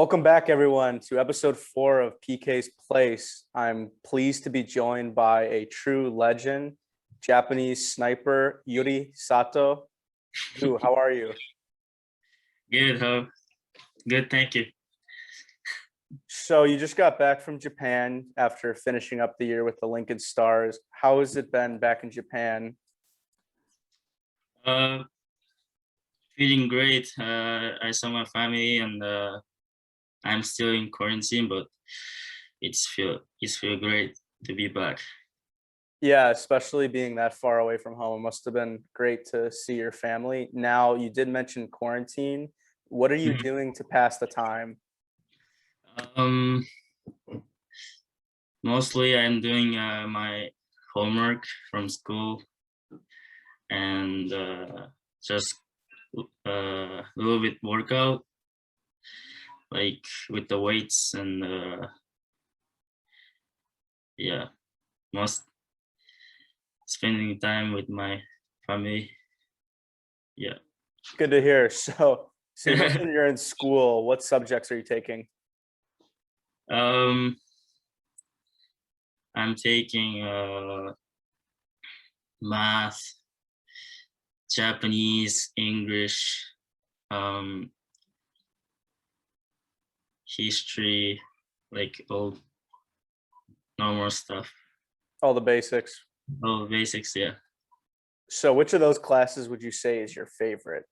Welcome back, everyone, to episode 4 of PK's Place. I'm pleased to be joined by a true legend, Japanese sniper Yu Sato. Yu, how are you? Good, good, thank you. So you just got back from Japan after finishing up the year with the Lincoln Stars. How has it been back in Japan? Uh, Feeling great. I saw my family, and I'm still in quarantine, but it's feel great to be back. Yeah, especially being that far away from home, it must have been great to see your family. Now, you did mention quarantine. What are you Mhm. doing to pass the time? Um, Mostly I'm doing my homework from school and just a little bit workout, like with the weights and yeah, most spending time with my family. Yeah. Good to hear. So you mentioned you're in school. What subjects are you taking? um, I'm taking math, Japanese, English, um, history, like all normal stuff, All the basics. all basics. Yeah. So which of those classes would you say is your favorite?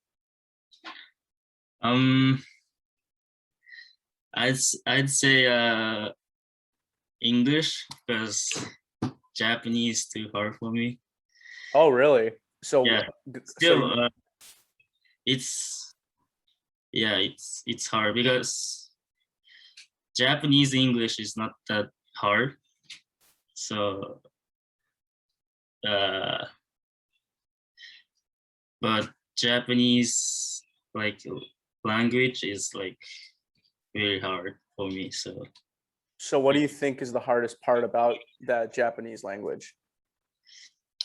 Um, I'd say English because Japanese too hard for me. Oh, really? So Yeah. so Still, it's it's hard because Japanese English is not that hard. So, uh, but Japanese like language is like very hard for me. So, so what do you think is the hardest part about that Japanese language?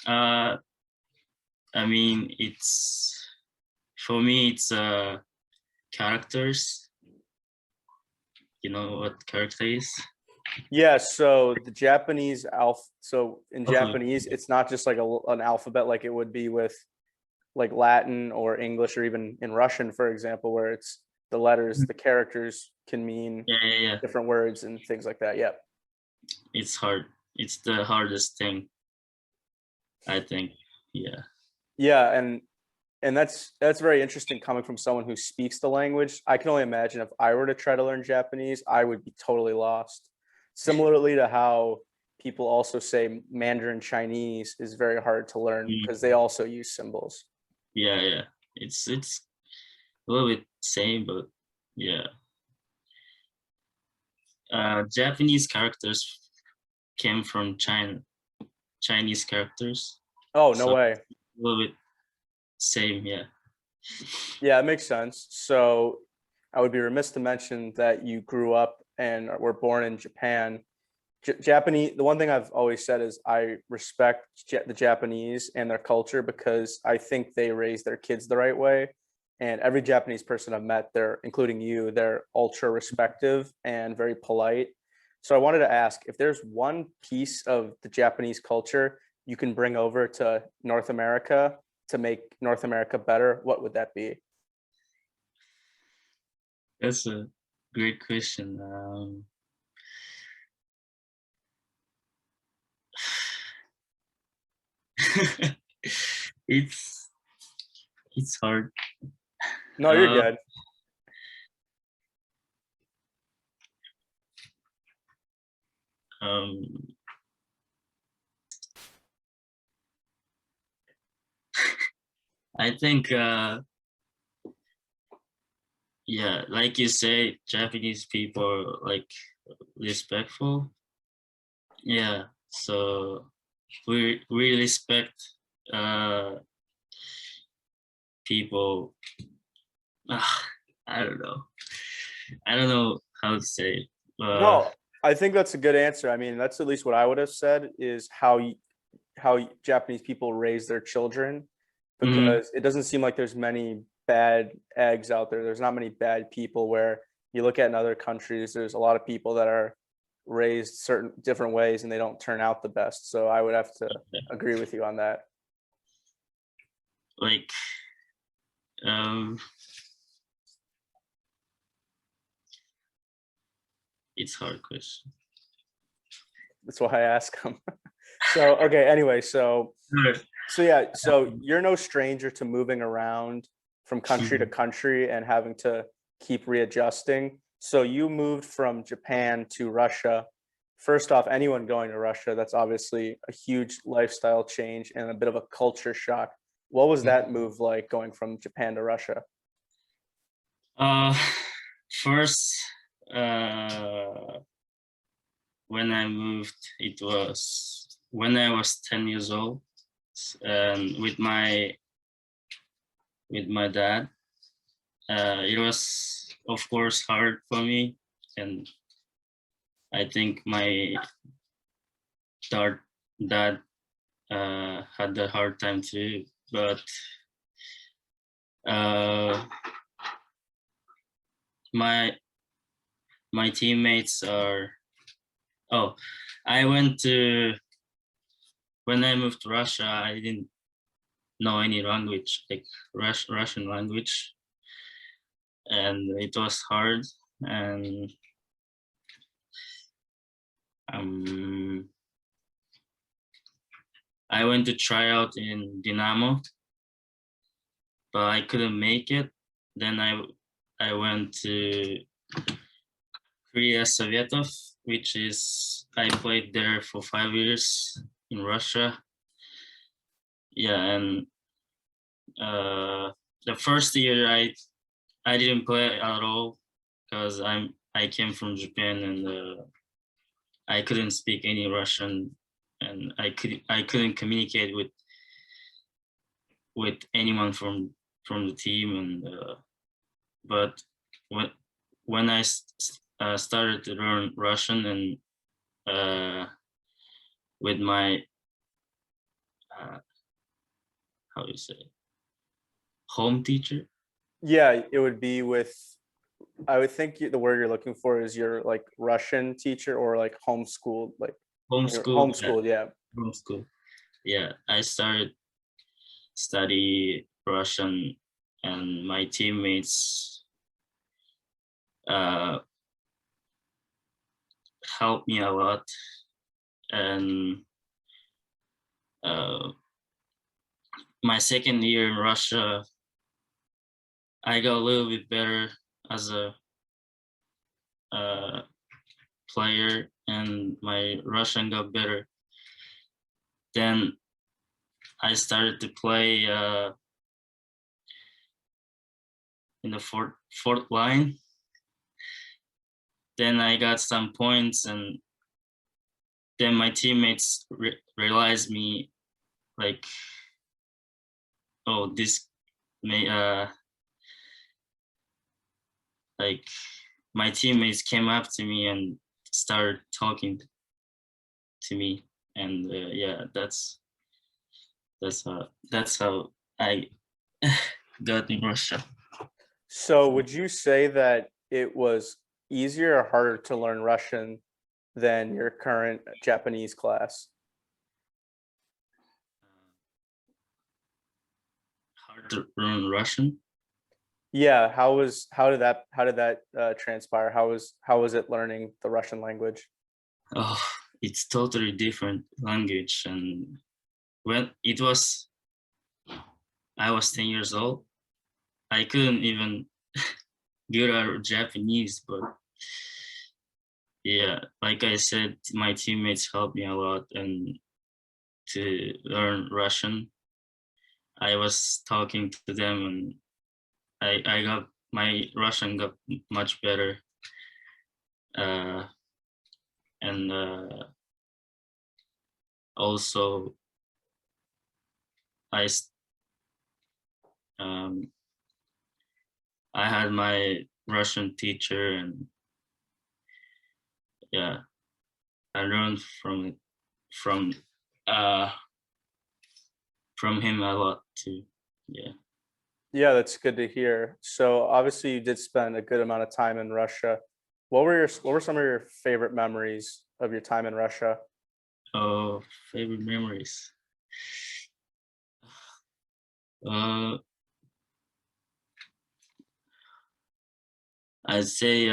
uh, I mean, it's for me, it's characters. You know what character is? Yeah, so the Japanese so in Okay. Japanese, it's not just like an alphabet like it would be with like Latin or English or even in Russian, for example, where it's the letters, the characters can mean Yeah, yeah, yeah. different words and things like that. Yeah. It's hard. It's the hardest thing, I think. Yeah. Yeah, and that's very interesting coming from someone who speaks the language. I can only imagine if I were to try to learn Japanese, I would be totally lost. Similarly to how people also say Mandarin Chinese is very hard to learn Mm. because they also use symbols. Yeah, yeah. It's a little bit same, but yeah. Japanese characters came from Chinese characters, Oh, no so way. a little bit same. Yeah. Yeah, it makes sense. So I would be remiss to mention that you grew up and were born in Japan. Japanese, the one thing I've always said is I respect the Japanese and their culture because I think they raise their kids the right way. And every Japanese person I've met, including you, they're ultra respective and very polite. So I wanted to ask if there's one piece of the Japanese culture you can bring over to North America to make North America better, what would that be? That's a great question. it's it's hard. No, you're Uh, good. um, I think yeah, like you say, Japanese people are like respectful. Yeah, so we respect uh people. Ah, I don't know. I don't know how to say it. No, I think that's a good answer. I mean, that's at least what I would have said is how Japanese people raise their children Mhm. because it doesn't seem like there's many bad eggs out there. There's not many bad people where you look at in other countries, there's a lot of people that are raised certain different ways and they don't turn out the best. So I would have to agree with you on that. Like, it's hard question. That's why I ask them. So, okay, anyway, so yeah, so you're no stranger to moving around from country to country and having to keep readjusting. So you moved from Japan to Russia. First off, anyone going to Russia, that's obviously a huge lifestyle change and a bit of a culture shock. What was that move like going from Japan to Russia? First, when I moved, it was when I was 10 years old, and with my dad. It was, of course, hard for me, and I think my dad had a hard time too. But my teammates are. Oh, I went to when I moved to Russia. I didn't know any language, like Russian language, and it was hard. And I went to try out in Dynamo, but I couldn't make it. Then I went to Korea Sovietov, which is I played there for 5 years in Russia. Yeah, and the first year I didn't play at all because I came from Japan and I couldn't speak any Russian, and I couldn't communicate with anyone from the team. And but when I started to learn Russian, and with my how do you say, home teacher. Yeah, it would be with, I would think the word you're looking for is your like Russian teacher or like homeschooled, like homeschooled, yeah. Homeschool. Yeah, I started study Russian, and my teammates helped me a lot. And my second year in Russia, I got a little bit better as a player, and my Russian got better. Then I started to play in the fourth line. Then I got some points, and then my teammates realized me, like, oh, this may like my teammates came up to me and started talking to me, and yeah, that's how I got in Russia. So would you say that it was easier or harder to learn Russian than your current Japanese class? Hard to learn Russian. Yeah, how did that transpire? How was it learning the Russian language? Oh, it's totally different language. And when I was 10 years old, I couldn't even get out Japanese. But yeah, like I said, my teammates helped me a lot, and to learn Russian, I was talking to them, and I got my Russian got much better. And also I I had my Russian teacher, and yeah, I learned from from him a lot too. Yeah. Yeah, that's good to hear. So obviously you did spend a good amount of time in Russia. What were some of your favorite memories of your time in Russia? Oh, favorite memories. Uh, I'd say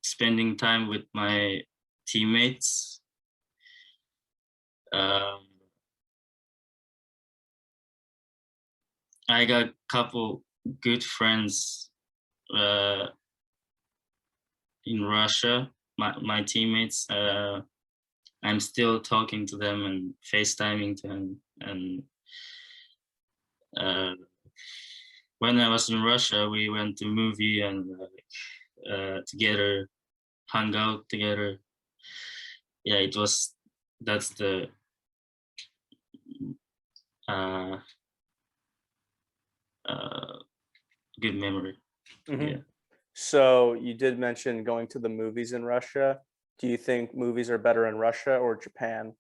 spending time with my teammates. Um, I got a couple good friends uh, in Russia. My teammates. I'm still talking to them and FaceTiming to them. And uh, when I was in Russia, we went to movie and together, hung out together. Yeah, it was. That's the uh, uh, good memory. Hmm. Yeah. So you did mention going to the movies in Russia. Do you think movies are better in Russia or Japan?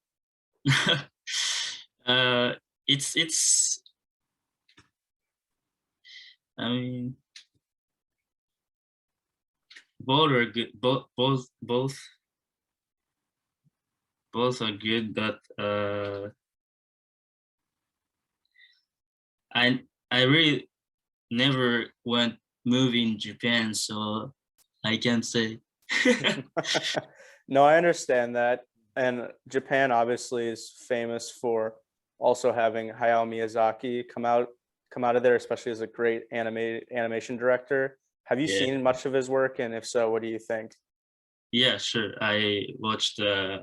uh, it's. I mean, both are good. Both are good, but I really never went movie in Japan, so I can't say. No, I understand that. And Japan obviously is famous for also having Hayao Miyazaki come out of there, especially as a great animation director. Have you Yeah, seen much of his work? And if so, what do you think? yeah, sure. I watched uh,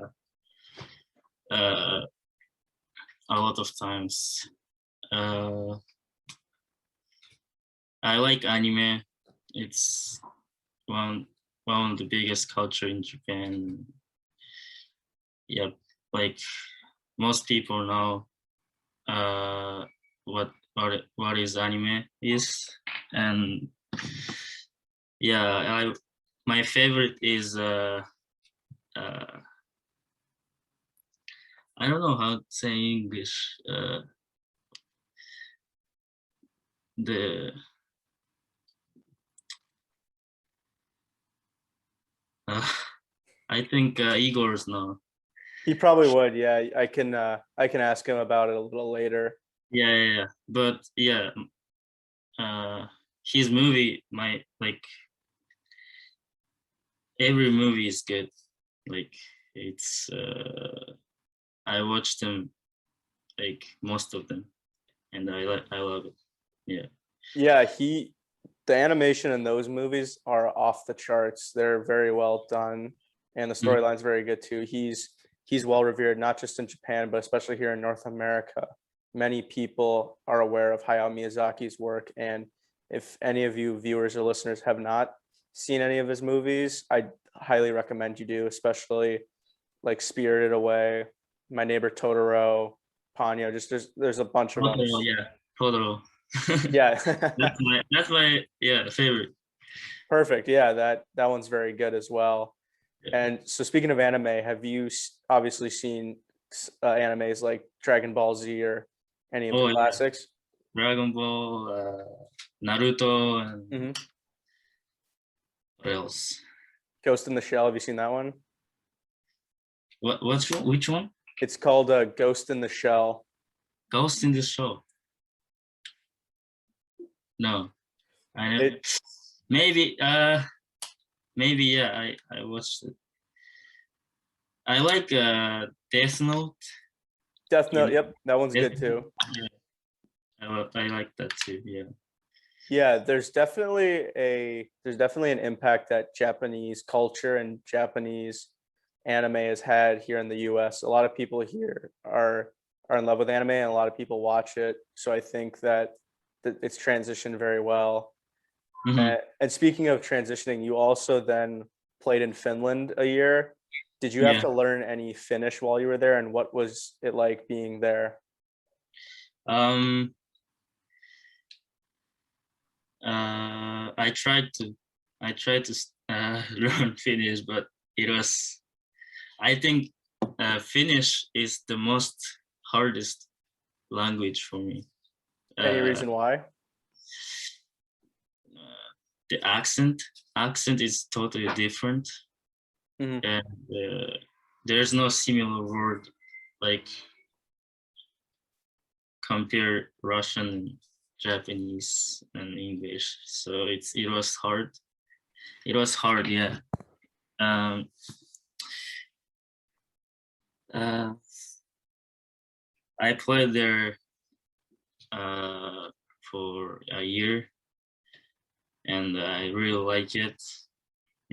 a lot of times. Uh, I like anime. It's one one of the biggest culture in Japan. Yep, like most people know uh, what is anime is, and yeah, I my favorite is I don't know how to say in English. The uh, I think Igor's know. He probably would. Yeah, I can ask him about it a little later. Yeah, yeah, yeah. But yeah, uh, his movie, my like every movie is good. Like it's I watched them like most of them, and I love it. Yeah. Yeah, the animation in those movies are off the charts. They're very well done, and the Mhm. storyline's very good too. He's well revered not just in Japan, but especially here in North America. Many people are aware of Hayao Miyazaki's work, and if any of you viewers or listeners have not seen any of his movies, I highly recommend you do, especially like Spirited Away, My Neighbor Totoro, Ponyo. Just there's a bunch of them. Totoro, yeah, Totoro. Yeah. That's my yeah favorite. Perfect. Yeah, that one's very good as well. Yeah. And so speaking of anime, have you obviously seen animes like Dragon Ball Z or any of the Oh yeah, classics? Dragon Ball, Naruto, and Hmm. what else? Ghost in the Shell. Have you seen that one? Which one? It's called Ghost in the Shell. Ghost in the Shell. No, I never. It Maybe maybe yeah. I watched it. I like Death Note. Death You Note. know, Yep, that one's Death good Note? too. Yeah, I like that too. Yeah. Yeah, there's definitely an impact that Japanese culture and Japanese anime has had here in the US. A lot of people here are in love with anime and a lot of people watch it. So I think that it's transitioned very well. Hmm. And speaking of transitioning, you also then played in Finland a year. Did you have Yeah. to learn any Finnish while you were there, and what was it like being there? Um. I tried to learn Finnish, but it was. I think Finnish is the most hardest language for me. Any reason why? The accent is totally different, Mhm. and there's no similar word like compare Russian, Japanese, and English. So it was hard. It was hard, yeah. Um, uh, I played there for a year, and I really like it.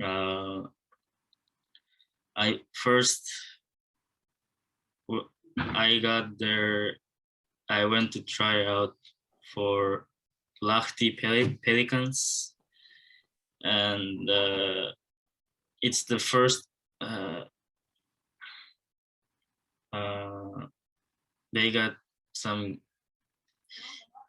Uh, I first I got there. I went to try out for Lahti Pelicans, and it's the first. Uh, they got some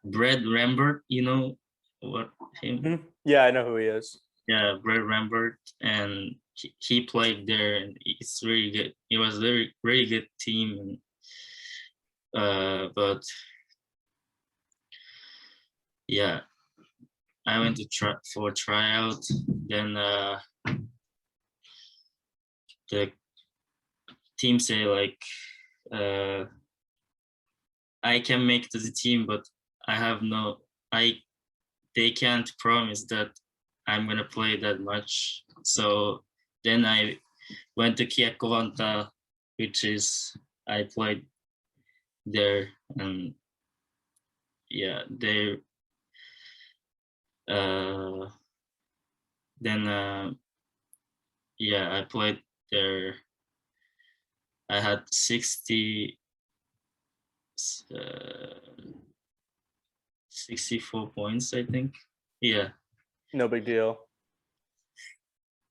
Brad Rambert, you know what him? Mhm. Yeah, I know who he is. Yeah, Brad Rambert, and he played there, and it's really good. It was very good team, but yeah, I went to try for tryout. Then the team say like I can make to the team, but I have no I they can't promise that I'm gonna play that much. So then I went to Kiekkovanta, which is I played there, and yeah, they uh, then yeah, I played there. I had 64 points, I think. Yeah, No big deal.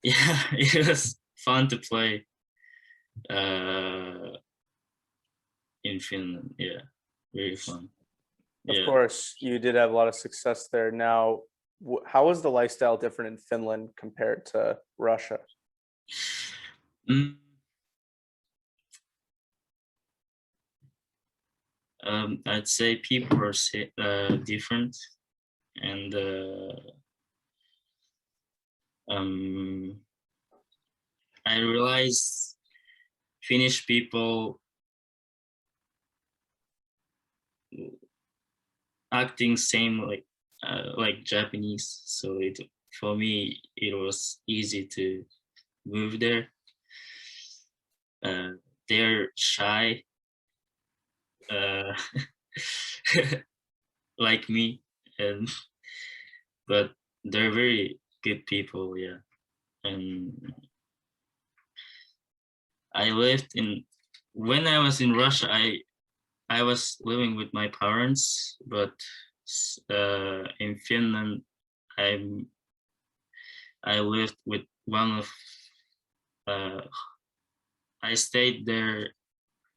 yeah, it was fun to play uh, in Finland. Yeah, very fun. Of Yeah. course, you did have a lot of success there. Now, how is the lifestyle different in Finland compared to Russia? Mm, I'd say people are different, and I realized Finnish people acting same like Japanese. So it for me it was easy to move there. They're shy, uh, like me, and but they're very good people. Yeah, and I lived in when I was in Russia. I was living with my parents, but in Finland, I I lived with one of uh, I stayed there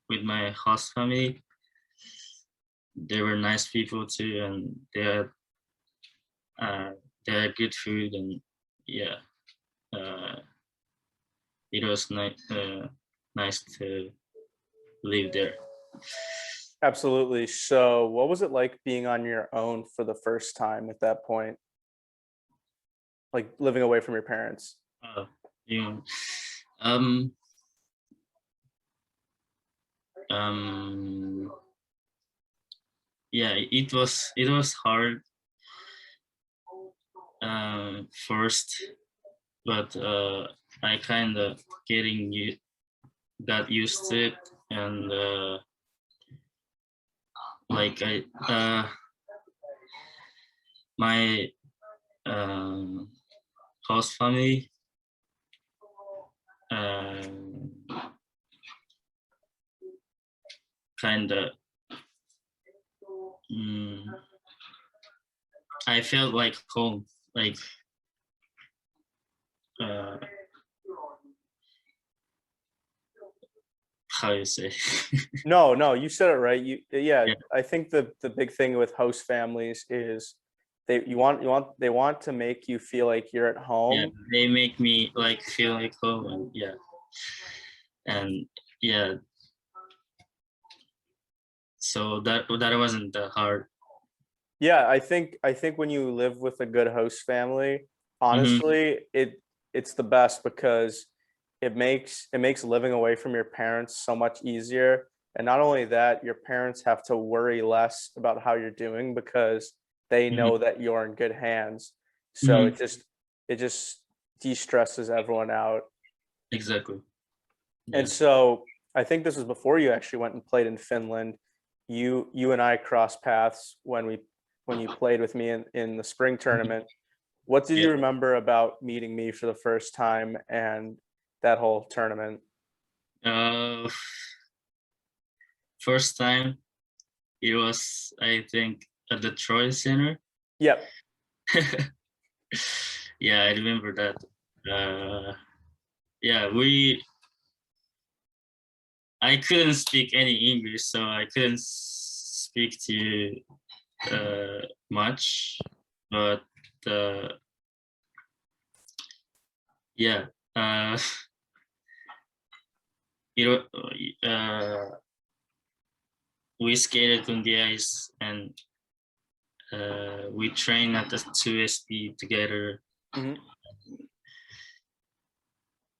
with my host family. They were nice people too, and uh, they had good food, and yeah, uh, it was nice to live there. Absolutely. So, what was it like being on your own for the first time at that point? Like living away from your parents? Uh, you know, um, um, yeah, it was hard first, but I kind of got used to it, and like my um, host family kind of mm, I felt like home, like uh, how you say. No, no, you said it right. Yeah, Yeah, I think the big thing with host families is they want to make you feel like you're at yeah, home. they make me like feel like home, and yeah, and yeah, so that wasn't that hard. Yeah, I think when you live with a good host family, Hmm. honestly, it's the best because it makes living away from your parents so much easier. And not only that, your parents have to worry less about how you're doing because they Hmm. know that you're in good hands. So Hmm. it just de-stresses everyone out. Exactly. And Yeah. so I think this was before you actually went and played in Finland. You and I crossed paths when you played with me in the spring Mhm. tournament. What do Yeah. you remember about meeting me for the first time and that whole tournament? Uh, First time it was, I think, at the Troy Center. Yep. Yeah, I remember that. Yeah, we. I couldn't speak any English, so I couldn't speak to you much. But uh, yeah, uh, you know, we skated on the ice and we trained at the 2SP together. Hmm.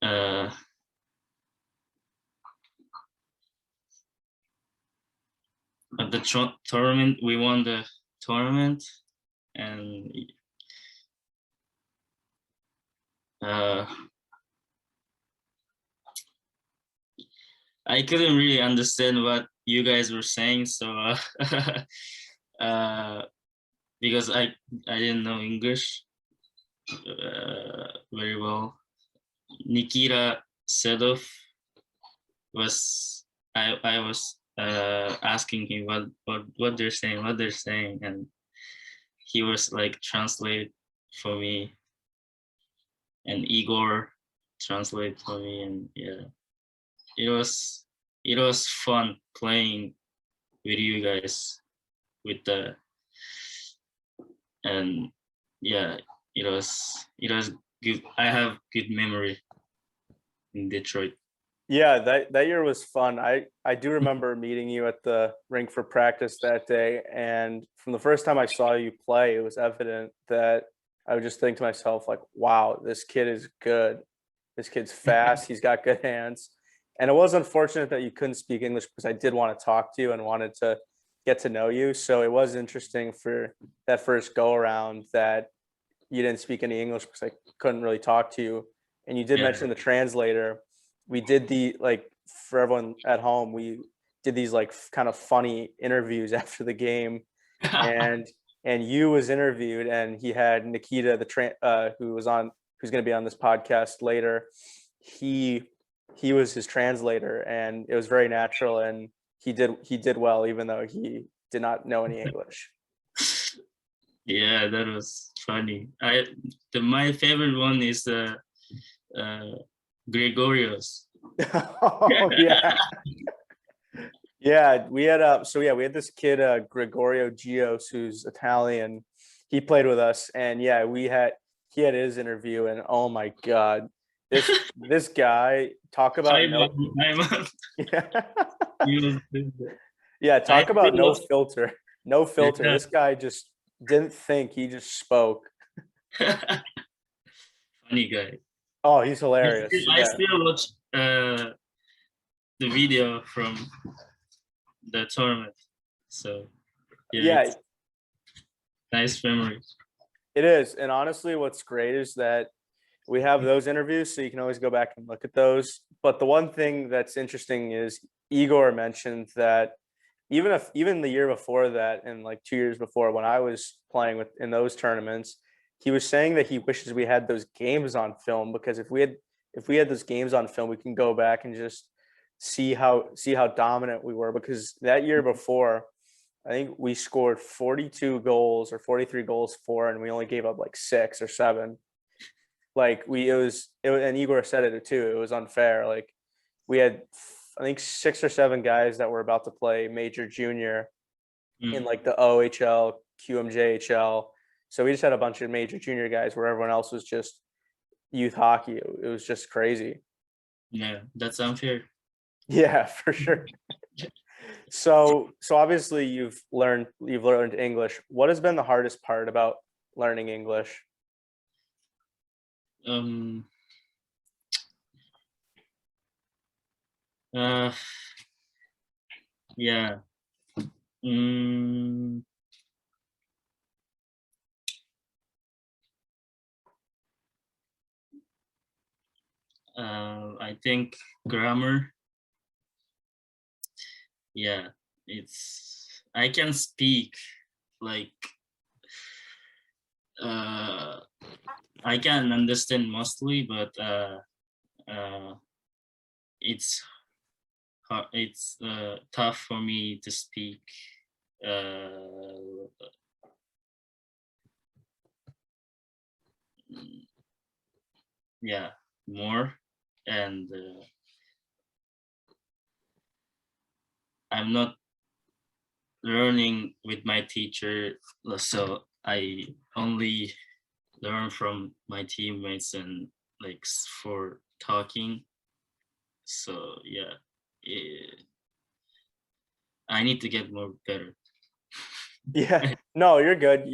Uh, at the tournament, we won the tournament, and uh, I couldn't really understand what you guys were saying, so uh, because I didn't know English very well. Nikita Sedov was I was asking him what they're saying, and he was like translate for me, and Igor translate for me, and yeah, it was it was fun playing with you guys with the and yeah, it was good. I have good memory in Detroit. Yeah, that year was fun. I do remember meeting you at the rink for practice that day, and from the first time I saw you play, it was evident that I would just think to myself like, "Wow, this kid is good. This kid's fast. He's got good hands." And it was unfortunate that you couldn't speak English because I did want to talk to you and wanted to get to know you. So it was interesting for that first go around that you didn't speak any English because I couldn't really talk to you. And you did Yeah. mention the translator. We did the like for everyone at home, we did these like kind of funny interviews after the game, and you was interviewed, and he had Nikita, who's going to be on this podcast later. He he was his translator, and it was very natural, and he did well, even though he did not know any English. Yeah, that was funny. My favorite one is uh, Gregorios. Oh yeah. Yeah, we had this kid Gregorio Gios who's Italian. He played with us, and yeah, he had his interview, and oh my god, this guy talk about no. I'm Yeah. he was, Yeah, I talk about no still filter. No filter. yeah. This guy just didn't think, he just spoke. Funny guy. Oh, he's hilarious. I Yeah. still watch the video from the tournament. So yeah, Yeah, it's nice memory. it is. And honestly, what's great is that we have those interviews, so you can always go back and look at those. But the one thing that's interesting is Igor mentioned that even the year before that, and like 2 years before, when I was playing with in those tournaments, he was saying that he wishes we had those games on film because if we had those games on film, we can go back and just see how dominant we were. Because that year before, I think we scored 42 goals or 43 goals for, and we only gave up like 6 or 7. Like and Igor said it too. It was unfair. Like we had, I think, 6 or 7 guys that were about to play major junior in Mm. like the OHL, QMJHL. So we just had a bunch of major junior guys where everyone else was just youth hockey. It was just crazy. Yeah, that's unfair. Yeah, for sure. So obviously you've learned English. What has been the hardest part about learning English? Um. Uh. Yeah. Mm, I think grammar. Yeah. It's. I can speak like. Uh. I can understand mostly, but uh, it's it's tough for me to speak. Uh, mm, yeah, more, and I'm not learning with my teacher, so I only learn from my teammates and like for talking. So yeah, eh, I need to get more better. Yeah, no, you're good.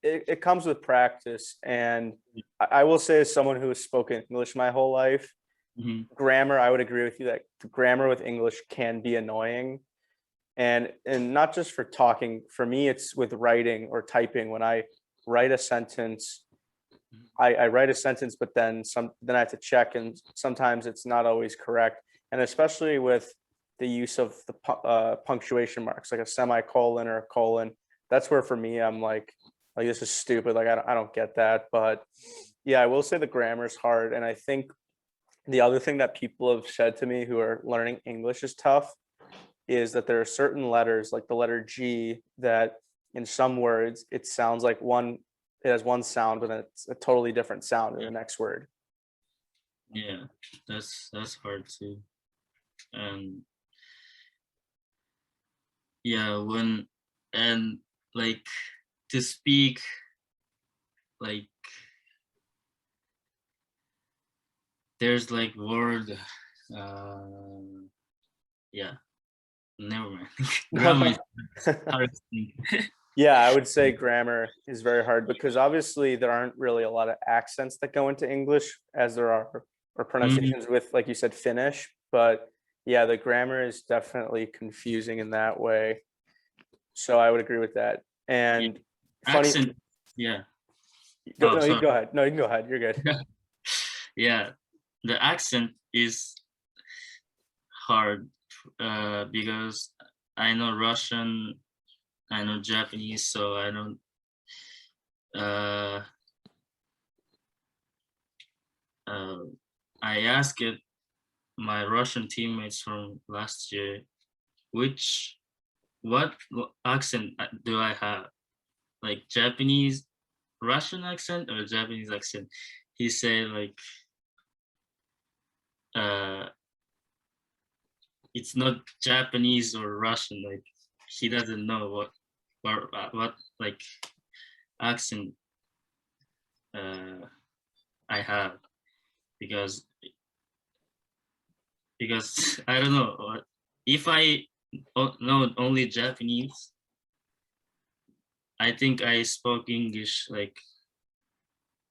It comes with practice. And I will say, as someone who has spoken English my whole life, Mhm. grammar, I would agree with you that grammar with English can be annoying. And not just for talking, for me, it's with writing or typing. When I write a sentence, I write a sentence, but then I have to check, and sometimes it's not always correct. And especially with the use of the punctuation marks, like a semicolon or a colon, that's where for me I'm like this is stupid. Like I don't get that. But yeah, I will say the grammar is hard, and I think the other thing that people have said to me who are learning English is tough is that there are certain letters, like the letter G, that in some words it sounds like one, it has one sound, but then it's a totally different sound in the next word. Yeah, that's hard too. And yeah, when and like to speak like there's like word uh yeah, never mind. Grammar is hardest thing. Yeah, I would say grammar is very hard because obviously there aren't really a lot of accents that go into English as there are, or Mhm. pronunciations with, like you said, Finnish. But yeah, the grammar is definitely confusing in that way. So I would agree with that. Yeah. And funny, Accent, yeah. go, Oh, no, you can sorry. go ahead. No, you can go ahead. You're good. Yeah, the accent is hard because I know Russian, I know Japanese, so I don't. Uh, uh, I asked it my Russian teammates from last year, which what accent do I have? Like Japanese, Russian accent or Japanese accent? He said like uh, it's not Japanese or Russian. Like he doesn't know what like accent uh, I have because I don't know if I know only Japanese. I think I spoke English like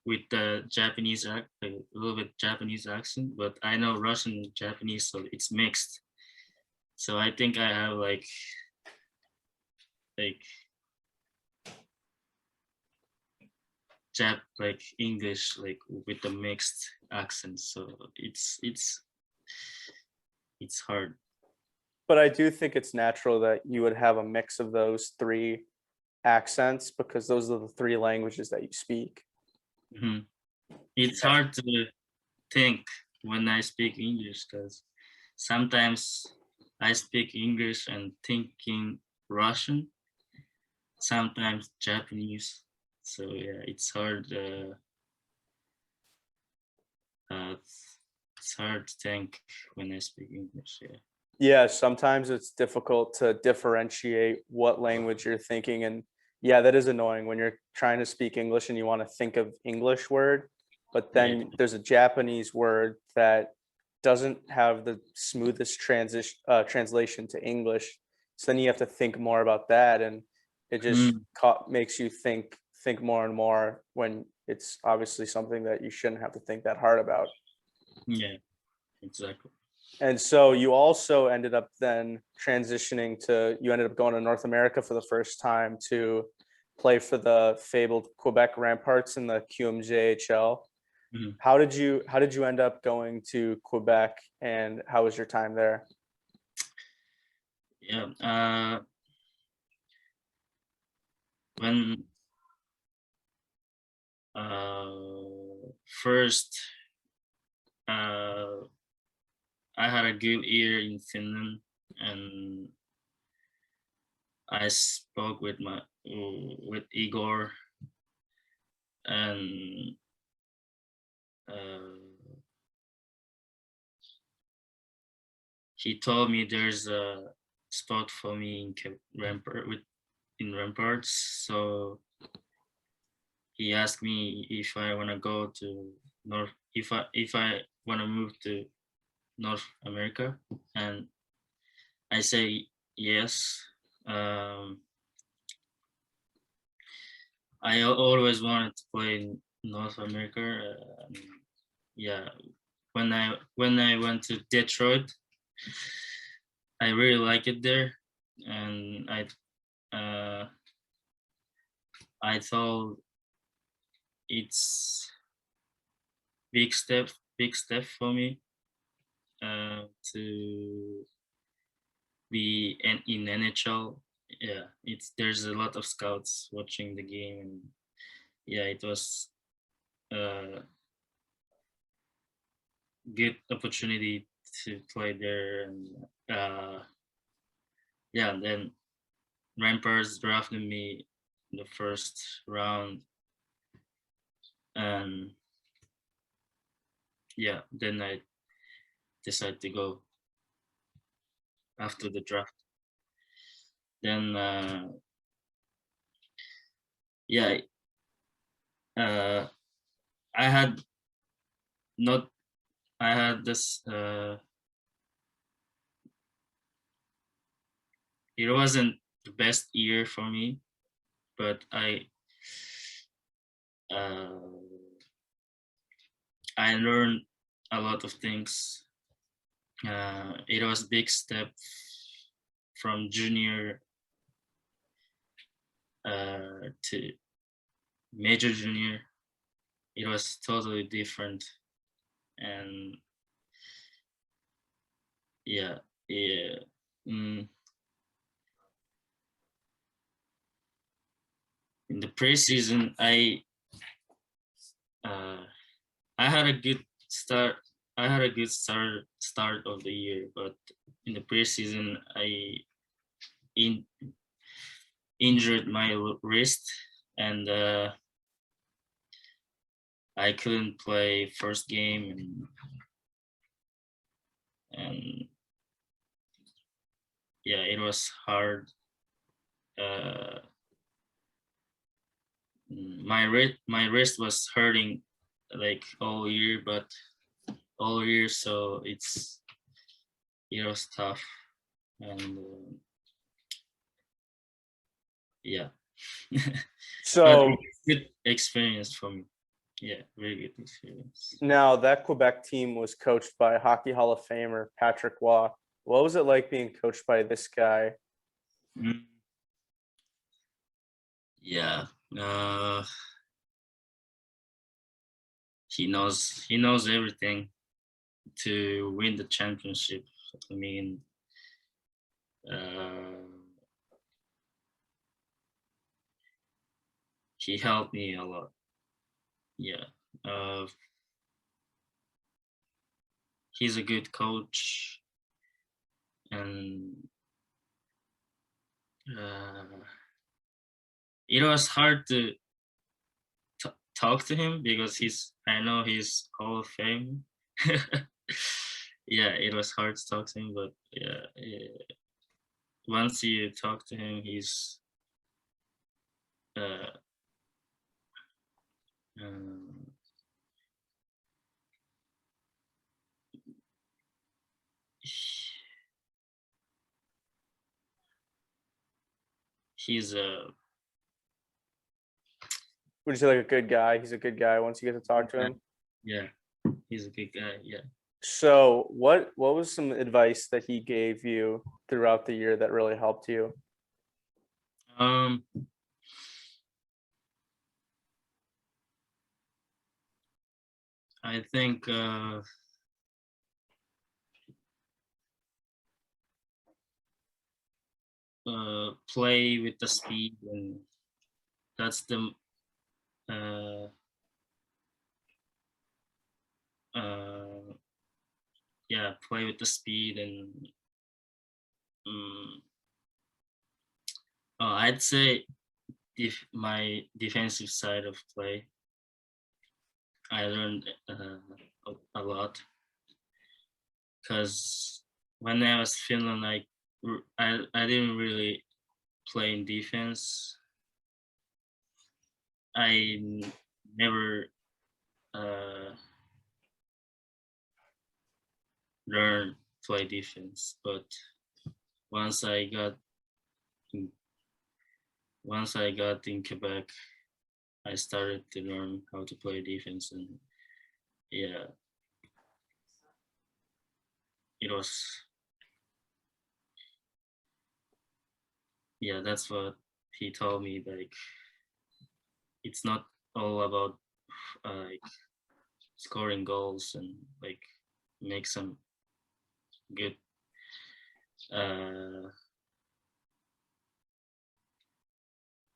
with the Japanese like a little bit Japanese accent, but I know Russian and Japanese, so it's mixed. So I think I have like like English like with the mixed accent. So it's hard. But I do think it's natural that you would have a mix of those three accents because those are the three languages that you speak. Mhm. It's hard to think when I speak English because sometimes I speak English and thinking Russian, sometimes Japanese. So yeah, it's hard. Uh, it's hard to think when I speak English. Yeah. Yeah, sometimes it's difficult to differentiate what language you're thinking. And yeah, that is annoying when you're trying to speak English and you want to think of English word, but Yeah. then there's a Japanese word that doesn't have the smoothest translation to English. So then you have to think more about that, and it just Mm, makes you think more and more when it's obviously something that you shouldn't have to think that hard about. yeah, exactly. And so you also ended up then you ended up going to North America for the first time to play for the fabled Quebec Remparts in the QMJHL. Mhm. How did you end up going to Quebec, and how was your time there? Yeah. When first uh, I had a good year in Finland, and I spoke with Igor, and uh, he told me there's a spot for me in Ramparts. So he asked me if I want to go to if I want to move to North America, and I say yes. Um, I always wanted to play in North America. Yeah, when I went to Detroit, I really like it there, and uh, I thought it's big step for me to be in NHL. Yeah, there's a lot of scouts watching the game, and yeah, it was a good opportunity to play there. And yeah, and then Ramparts drafted me in the first round, and yeah, then I decided to go after the draft. Then yeah, uh, I had not I had this it wasn't the best year for me, but uh, I learned a lot of things. It was a big step from junior to major junior. It was totally different, and yeah, yeah. Mm, in the preseason, uh, I had a good start. I had a good start of the year, but in the preseason, I in, injured my wrist, and I couldn't play first game, and yeah, it was hard. Uh, my wrist was hurting like all year, so it was tough, and yeah, but So it's good experience for me. Yeah, very good experience. now that Quebec team was coached by Hockey Hall of Famer Patrick Waugh. What was it like being coached by this guy? Mm, yeah, uh, he knows everything to win the championship. I mean, uh, he helped me a lot. Yeah, uh, he's a good coach, and uh, it was hard to talk to him because I know he's Hall of Fame. Yeah, it was hard to talk to him, but yeah, once you talk to him, uh, um, he's a Would you say like a good guy? He's a good guy once you get to talk to him. yeah, he's a good guy. Yeah. So what was some advice that he gave you throughout the year that really helped you? Um, I think play with the speed, and that's the uh, uh, yeah, play with the speed and um, I'd say if my defensive side of play, I learned a lot because when I was Finland, I didn't really play in defense. I never uh, learned play defense, but once I got in, once I got in Quebec, I started to learn how to play defense, and yeah, it was yeah, that's what he told me. Like it's not all about like scoring goals and like make some good uh,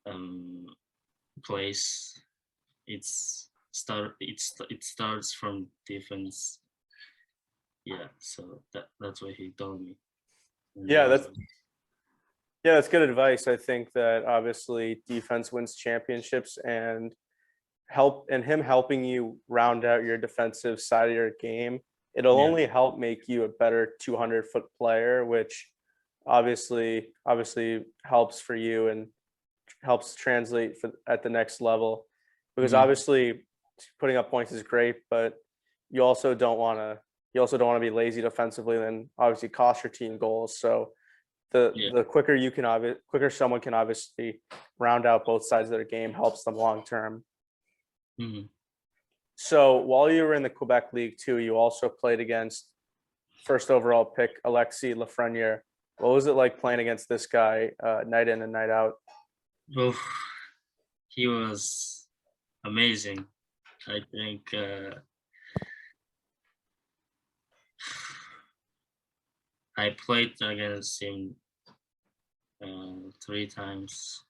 um, plays. It starts from defense. Yeah, so that's what he told me. And Yeah, that was that's good advice. I think that obviously defense wins championships, and him helping you round out your defensive side of your game, it'll yeah. only help make you a better 200-foot player, which obviously helps for you and helps translate for at the next level, because Mm-hmm. obviously putting up points is great, but you also don't want to be lazy defensively and then obviously cost your team goals. So Yeah. the quicker someone can obviously round out both sides of their game helps them long term. Mm-hmm. So while you were in the Quebec League too, you also played against first overall pick Alexis Lafreniere. What was it like playing against this guy night in and night out? Oh, he was amazing. I think I played against him 3 times.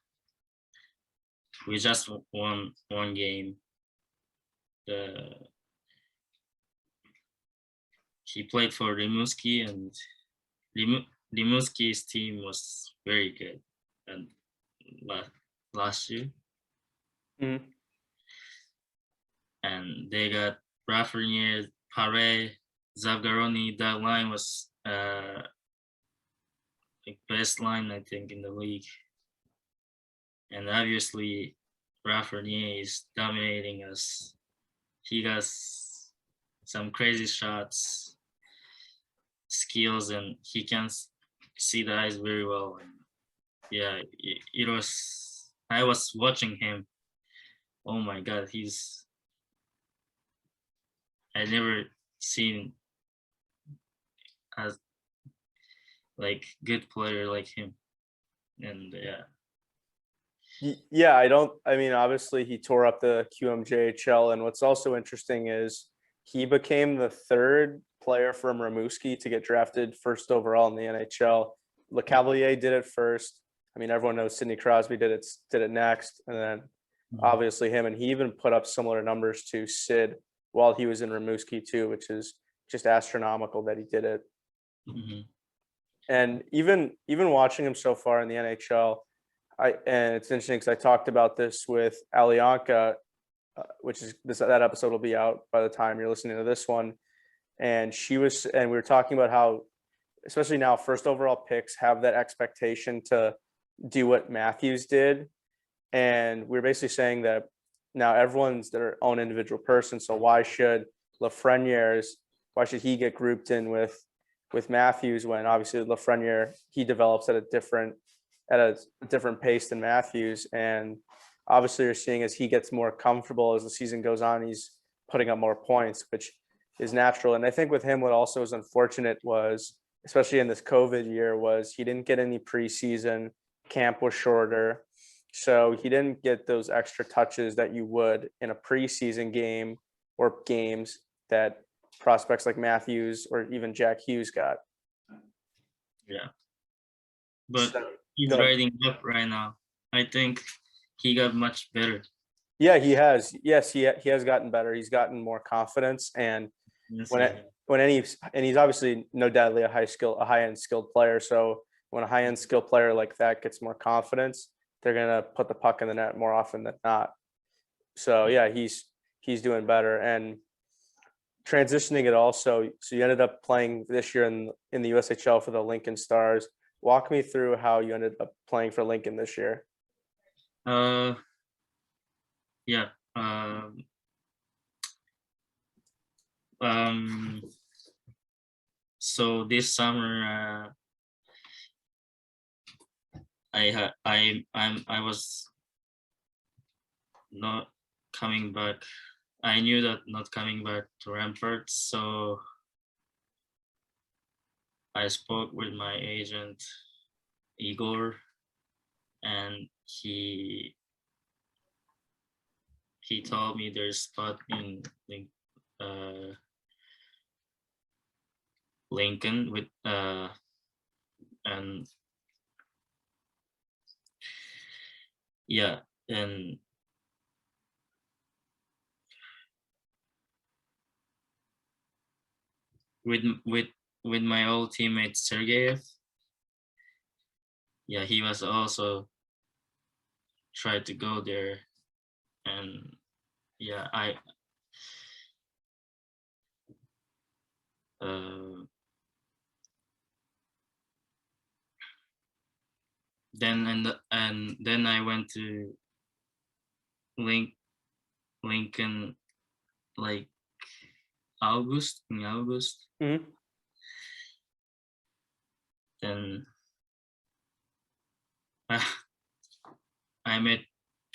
We just won one game. The He played for Rimouski, and Rimouski's team was very good, and last year, Mhm. and they got Rafreniere, Pare, Zavgaroni. That line was the best line I think in the league, and obviously Rafreniere is dominating us. He got some crazy shots, skills, and he can see the ice very well. And yeah, it was. I was watching him. Oh my God, I never seen as like good player like him. And yeah, Yeah, I mean, obviously he tore up the QMJHL, and what's also interesting is he became the third player from Rimouski to get drafted first overall in the NHL. Le Cavalier did it first. I mean, everyone knows Sidney Crosby did it next, and then obviously him, and he even put up similar numbers to Sid while he was in Rimouski too, which is just astronomical that he did it. mm-hmm. And even watching him so far in the NHL, and it's interesting because I talked about this with Alianka, which is that episode will be out by the time you're listening to this one, and we were talking about how, especially now, first overall picks have that expectation to do what Matthews did, and we are basically saying that now everyone's their own individual person. So why should he get grouped in with Matthews when obviously Lafreniere, he develops at a different at a different pace than Matthews. And obviously you're seeing as he gets more comfortable as the season goes on, he's putting up more points, which is natural. And I think with him, what also was unfortunate was, especially in this COVID year, was he didn't get any preseason. Camp was shorter. So he didn't get those extra touches that you would in a preseason game or games that prospects like Matthews or even Jack Hughes got. Yeah. But So, he's riding up right now. I think he got much better. yeah, he has. Yes, he has gotten better. He's gotten more confidence, and Yes, when yeah. it, when any and he's obviously no doubtly a high end skilled player. So when a high end skilled player like that gets more confidence, they're gonna put the puck in the net more often than not. So yeah, he's doing better. And transitioning it also, so you ended up playing this year in the USHL for the Lincoln Stars. Walk me through how you ended up playing for Lincoln this year. Yeah. So this summer, I was not coming back. I knew that not coming back to Ramparts, so I spoke with my agent Igor, and he told me there's a spot in Lincoln with and yeah, and with my old teammate Sergeyev. Yeah, he was also tried to go there, and yeah, then and then I went to Lincoln like in August. Mm-hmm. Then I met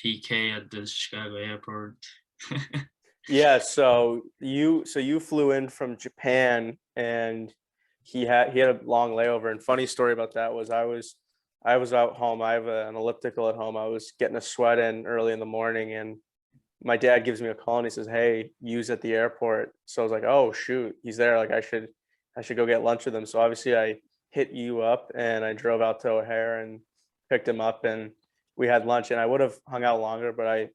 PK at the Chicago airport. Yeah, so you flew in from Japan, and he had a long layover. And funny story about that was I was out home. I have an elliptical at home. I was getting a sweat in early in the morning, and my dad gives me a call and he says, "Hey, Yu's at the airport." So I was like, "Oh shoot, he's there. Like I should go get lunch with him." So obviously I hit you up and I drove out to O'Hare and picked him up, and we had lunch. And I would have hung out longer, but I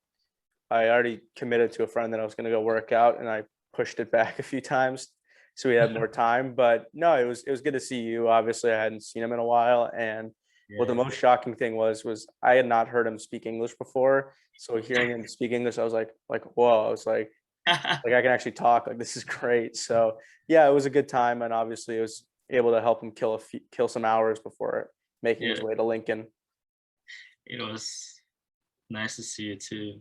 already committed to a friend that I was going to go work out, and I pushed it back a few times so we had more time. But no, it was good to see you. Obviously, I hadn't seen him in a while, and what the Yeah. most shocking thing was I had not heard him speak English before. So hearing him speak English, I was like whoa! I was like I can actually talk. Like this is great. So yeah, it was a good time, and obviously it was able to help him kill some hours before making his Yeah, way to Lincoln. it was nice to see you too.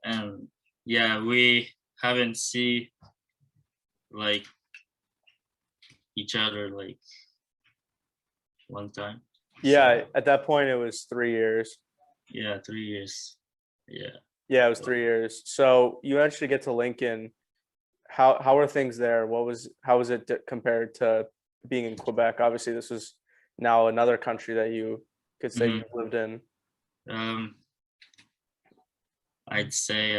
And yeah, we haven't seen like each other like long time. Yeah, So at that point it was 3 years. yeah, 3 years. Yeah. Yeah, it was 3 years. So you actually get to Lincoln. How are things there? How was it compared to being in Quebec? Obviously, this was now another country that you could say Mhm. you lived in. I'd say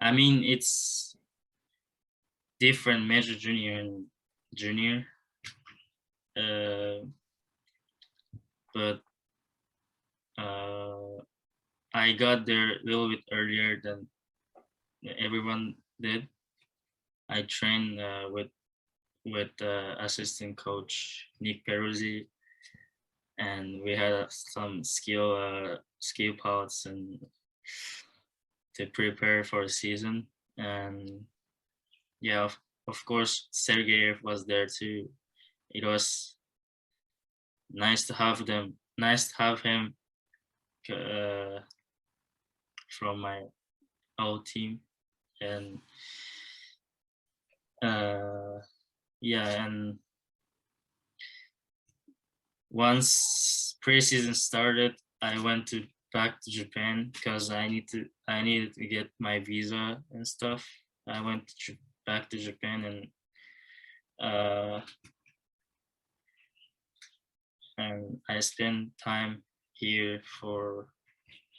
I mean it's different major, junior, and junior. But I got there a little bit earlier than everyone did. I trained with assistant coach Nick Peruzzi, and we had some skill parts and to prepare for the season. And yeah, of course, Sergeyev was there too. It was nice to have them. Nice to have him uh, from my old team, and yeah, and once preseason started, I went back to Japan because I needed to get my visa and stuff. I went back to Japan uh, and I spent time here for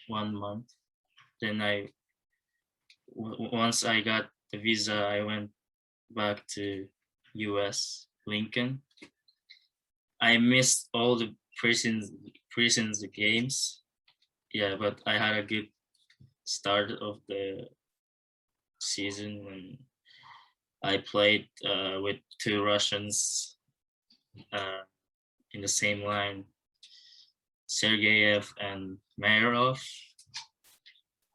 1 month. Then once I got the visa, I went back to US, Lincoln. I missed all the preseason games. Yeah, but I had a good start of the season when I played with two Russians in the same line, Sergeyev and Mayorov.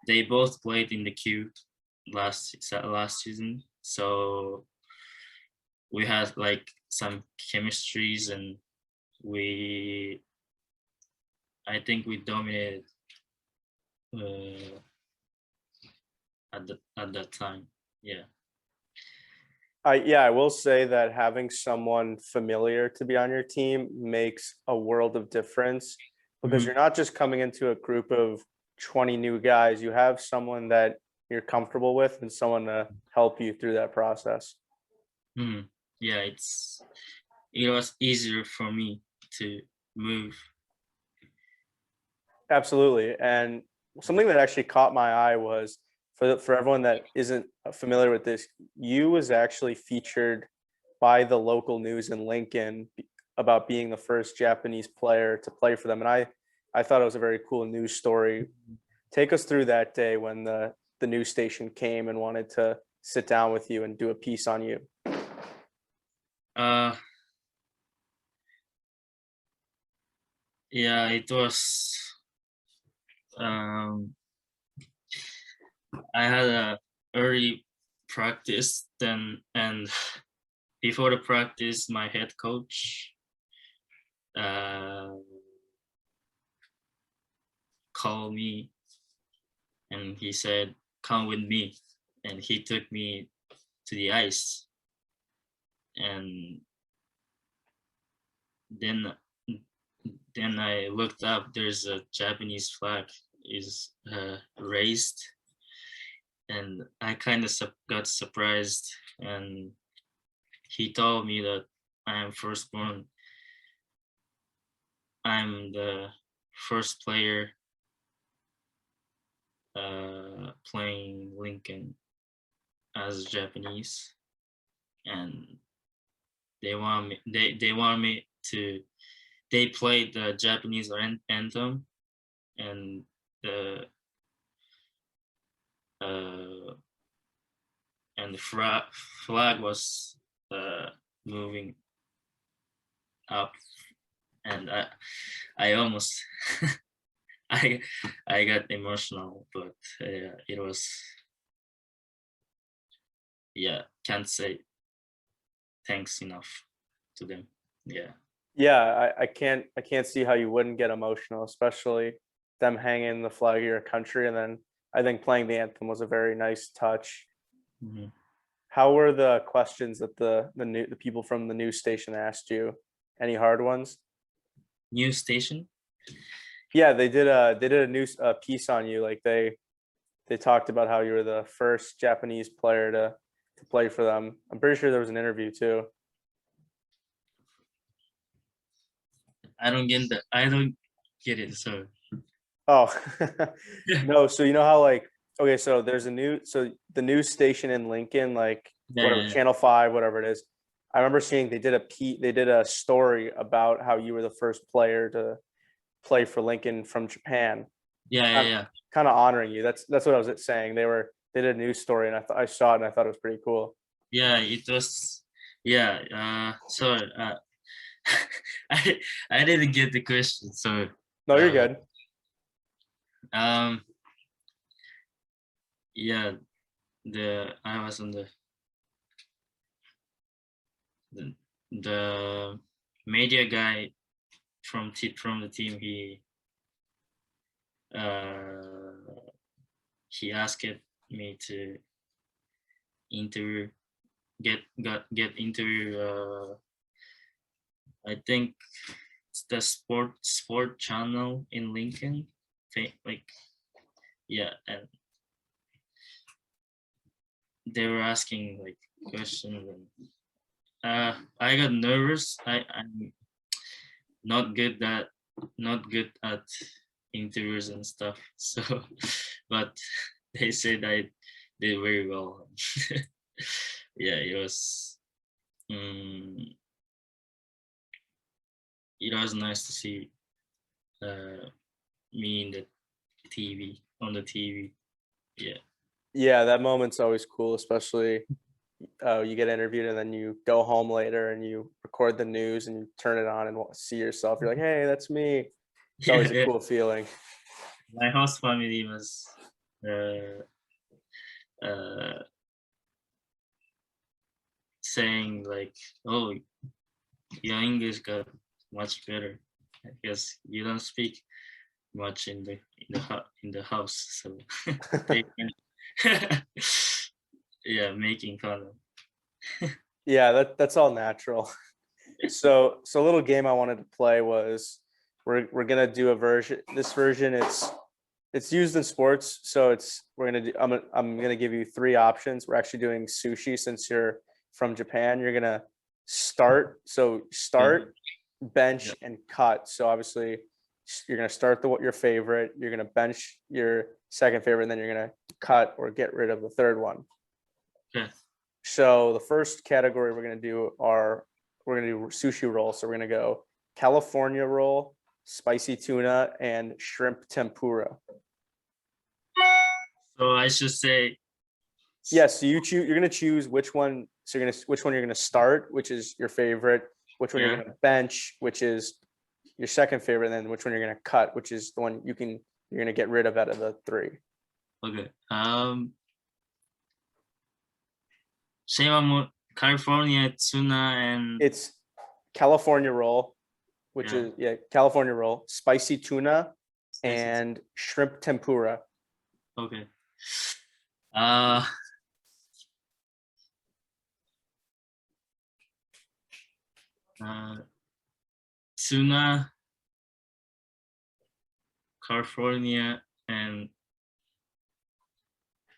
They both played in the queue last season, so we had like some chemistries, and I think we dominated at that time. Yeah. I will say that having someone familiar to be on your team makes a world of difference, because Mhm. you're not just coming into a group of 20 new guys. You have someone that you're comfortable with and someone to help you through that process. Yeah, it was easier for me to move. Absolutely. And something that actually caught my eye was, for everyone that isn't familiar with this, Yu was actually featured by the local news in Lincoln about being the first Japanese player to play for them. And I thought it was a very cool news story. Take us through that day when the news station came and wanted to sit down with you and do a piece on you. Uh, yeah, it was. Um, I had a early practice then, and before the practice, my head coach called me and he said, "Come with me," and he took me to the ice, and then then I looked up. There's a Japanese flag is raised, and I kind of got surprised. And he told me that I am firstborn. I'm the first player playing Lincoln as Japanese, and they want me to. They played the Japanese anthem, and the uh, and the flag was moving up, and I almost I I got emotional, but it was, yeah, can't say thanks enough to them. Yeah. Yeah, I can't see how you wouldn't get emotional, especially them hanging the flag of your country. And then I think playing the anthem was a very nice touch. Mm-hmm. How were the questions that the people from the news station asked you? Any hard ones? News station. Yeah, they did a news piece on you. Like they talked about how you were the first Japanese player to play for them. I'm pretty sure there was an interview too. I don't get that. I don't get it. So Oh, no. So you know how, like, okay, so there's a new, so the news station in Lincoln, like whatever, yeah, Channel 5, whatever it is. I remember seeing they did a story about how you were the first player to play for Lincoln from Japan. yeah, yeah, Kind yeah. kind of honoring you. That's what I was saying. They did a news story, and I saw it and I thought it was pretty cool. Yeah, it was. Yeah. Sorry. I I didn't get the question. So No, you're uh, good. um, yeah, the I was on the, the media guy from the team. Uh, he asked me to interview get interview. I think the sport channel in Lincoln. Like, yeah, and they were asking like questions, and I got nervous. I'm not good at interviews and stuff. So, but they said I did very well. Yeah, it was nice to see me in the TV on the TV. Yeah. Yeah, that moment's always cool, especially you get interviewed and then you go home later and you record the news and you turn it on and see yourself. You're like, hey, that's me. It's always a Yeah. cool feeling. My host family was uh, uh, saying like, "Oh, your English got much better because you don't speak much in the house." So they can, yeah, making fun of. Yeah, that's all natural. So a little game I wanted to play was we're gonna do a version. This version it's used in sports, so I'm gonna give you three options. We're actually doing sushi since you're from Japan. You're gonna start, bench, Yeah. and cut. So obviously you're gonna start your favorite. You're gonna bench your second favorite, and then you're gonna cut or get rid of the third one. Yeah. So the first category we're gonna do sushi roll. So we're gonna go California roll, spicy tuna, and shrimp tempura. So I should say, Yes, so you're gonna choose which one. So which one you're gonna start, which is your favorite, which one you're yeah. gonna bench, which is your second favorite, and then which one you're gonna cut, which is the one you're gonna get rid of out of the three. Okay. Same California tuna and It's California roll, which yeah. is California roll, spicy tuna, Spicy. and shrimp tempura. Okay. Uh, Tuna, California, and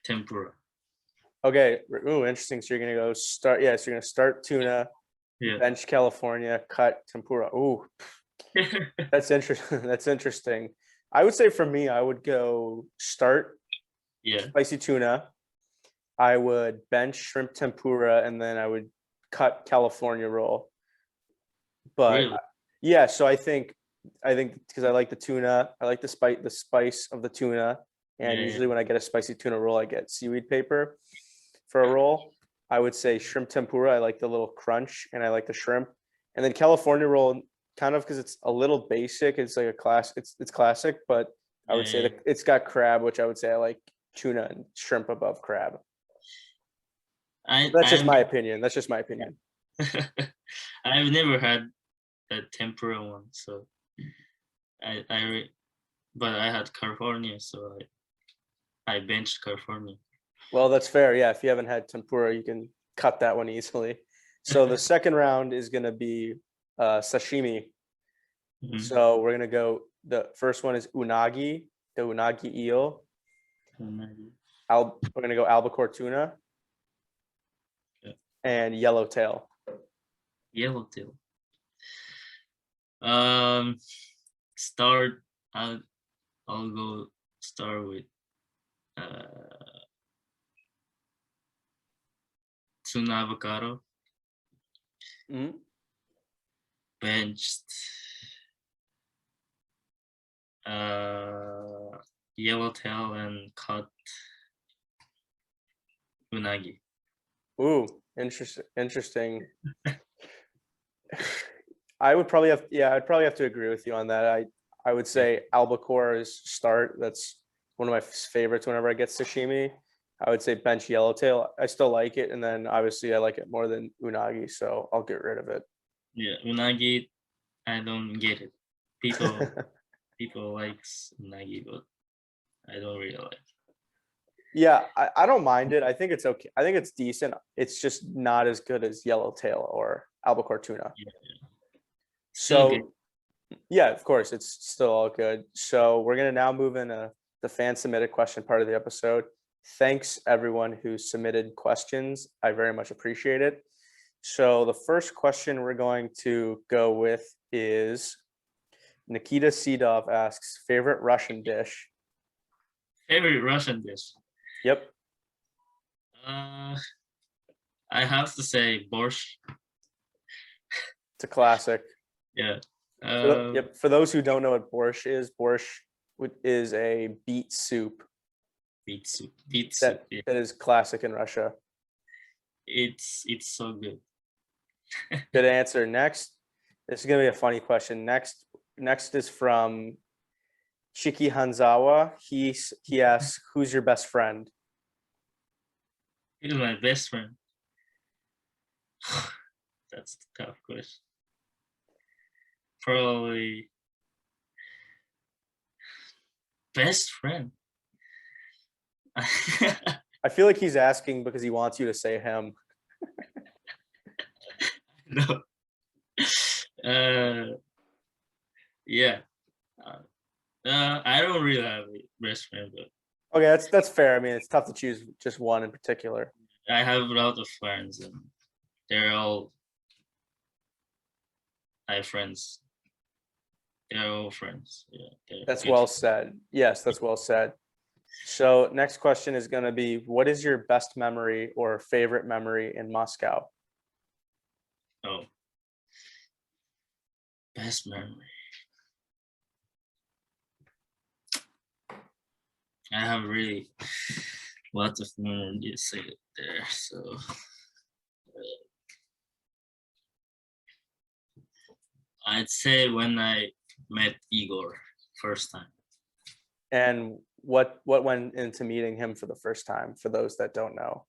tempura. Okay. Ooh, interesting. So you're gonna go start. Yeah, so you're gonna start tuna, Yeah. bench California, cut tempura. Ooh, that's interesting. That's interesting. I would say for me, I would go start Yeah. spicy tuna. I would bench shrimp tempura, and then I would cut California roll. But Really? yeah, so I think because I like the tuna, I like the spice of the tuna, and Yeah. usually when I get a spicy tuna roll, I get seaweed paper for a roll. I would say shrimp tempura. I like the little crunch, and I like the shrimp. And then California roll, kind of because it's a little basic. It's like a class. It's classic, but I would say Yeah. that it's got crab, which I would say I like tuna and shrimp above crab. That's just I'm my opinion. That's just my opinion. I've never had a tempura one, so but I had California, so I benched California. Well, that's fair. Yeah, if you haven't had tempura, you can cut that one easily. So the second round is going to be sashimi. Mhm. So we're going to go. The first one is unagi, the unagi eel. We're going to go albacore tuna Yeah. and yellowtail. Yellowtail. Um, start. I'll go start with tuna avocado. Mhm. Benched yellowtail and cut unagi. Ooh, interesting. I'd probably have to agree with you on that. I would say albacore is start. That's one of my favorites whenever I get sashimi. I would say bench yellowtail. I still like it, and then obviously I like it more than unagi, so I'll get rid of it. Yeah, unagi. I don't get it. People likes unagi, but I don't really like. Yeah, I don't mind it. I think it's okay. I think it's decent. It's just not as good as yellowtail or albacore tuna. Yeah, still good. So Yeah, of course, it's still all good. So we're gonna now move into the fan submitted question part of the episode. Thanks everyone who submitted questions. I very much appreciate it. So the first question we're going to go with is Nikita Sedov asks, favorite Russian dish? Favorite Russian dish? Yep, Uh, I have to say borscht. it's a classic. Yeah. Yep. For those who don't know what borscht is a beet soup Beet soup. Beet soup. that Yeah. that is classic in Russia. It's so good. Good answer. Next, this is gonna be a funny question. Next is from Chiki Hanzawa. He asks, "Who's your best friend?" He's my best friend. That's a tough question. Probably best friend. I feel like he's asking because he wants you to say him. No. Yeah. I don't really have a best friend, but Okay, that's fair. I mean, it's tough to choose just one in particular. I have a lot of friends, and they're all I have friends. They're all friends. Yeah. That's well said. Yes, that's well said. So next question is going to be, what is your best memory or favorite memory in Moscow? Oh, best memory. I have really lots of memories there. So I'd say when I met Igor first time. And what went into meeting him for the first time, for those that don't know?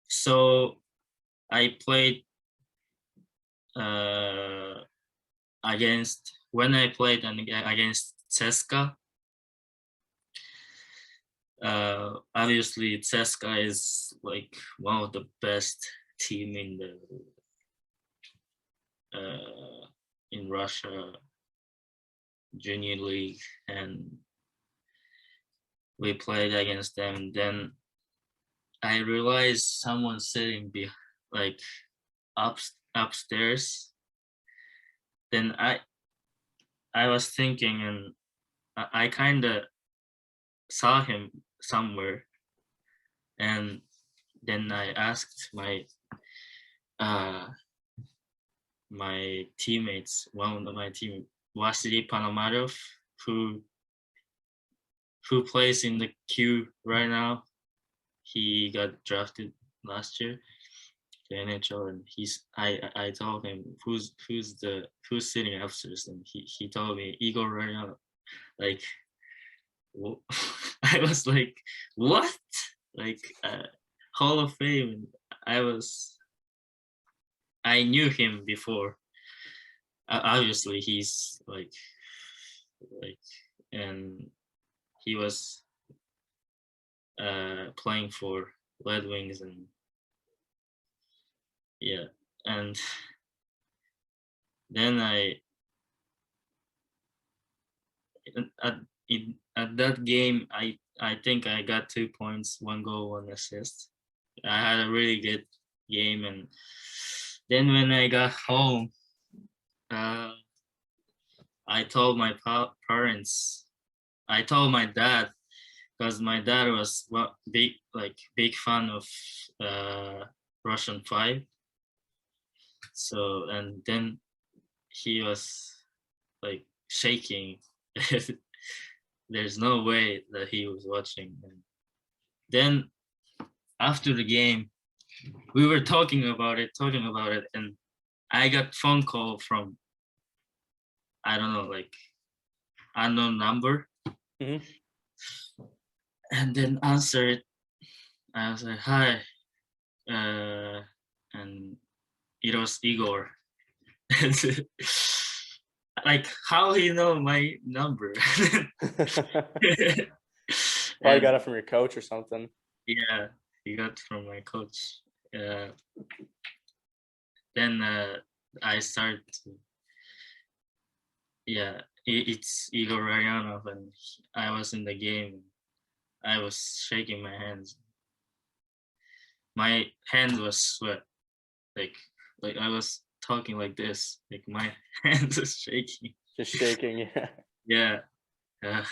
So I played against when I played against CSKA. Obviously CSKA is like one of the best team in Russia junior league, and we played against them. Then I realized someone sitting like upstairs. Then I was thinking, and I kind of saw him somewhere, and then I asked my teammates, one of my team, Vasily Panomarev, who plays in the Q right now. He got drafted last year to NHL, and I told him who's sitting upstairs, and he told me Igor right now. Like, I was like, what? Like, Hall of Fame. I knew him before. Obviously, he's like, and he was playing for Red Wings, and yeah, and then at that game I think I got 2 points, 1 goal, 1 assist. I had a really good game, and then when I got home, I told my parents. I told my dad, because my dad was big fan of Russian 5. So, and then he was like shaking. There's no way that he was watching. And then after the game, we were talking about it, and I got phone call from, I don't know, like unknown number. Mhm. And then answered. I was like, hi, and it was Igor. Like, how he know my number? Probably got it from your coach or something. Yeah, he got from my coach. Then I started to, yeah, it's Igor Lariana, and I was in the game. I was shaking my hands. My hand was sweat, like I was talking like this, like my hands was shaking. Just shaking. Yeah. Yeah, uh,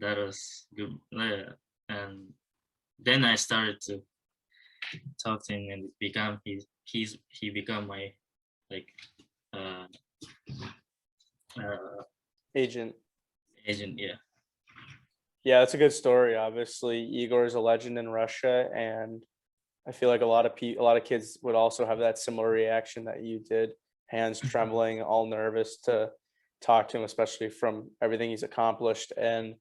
that was good. Yeah. And then I started to talk to him, and he become my like uh, uh, Agent. agent. Yeah. Yeah, that's a good story. Obviously, Igor is a legend in Russia, and I feel like a lot of kids would also have that similar reaction that you did, hands trembling, all nervous to talk to him, especially from everything he's accomplished. And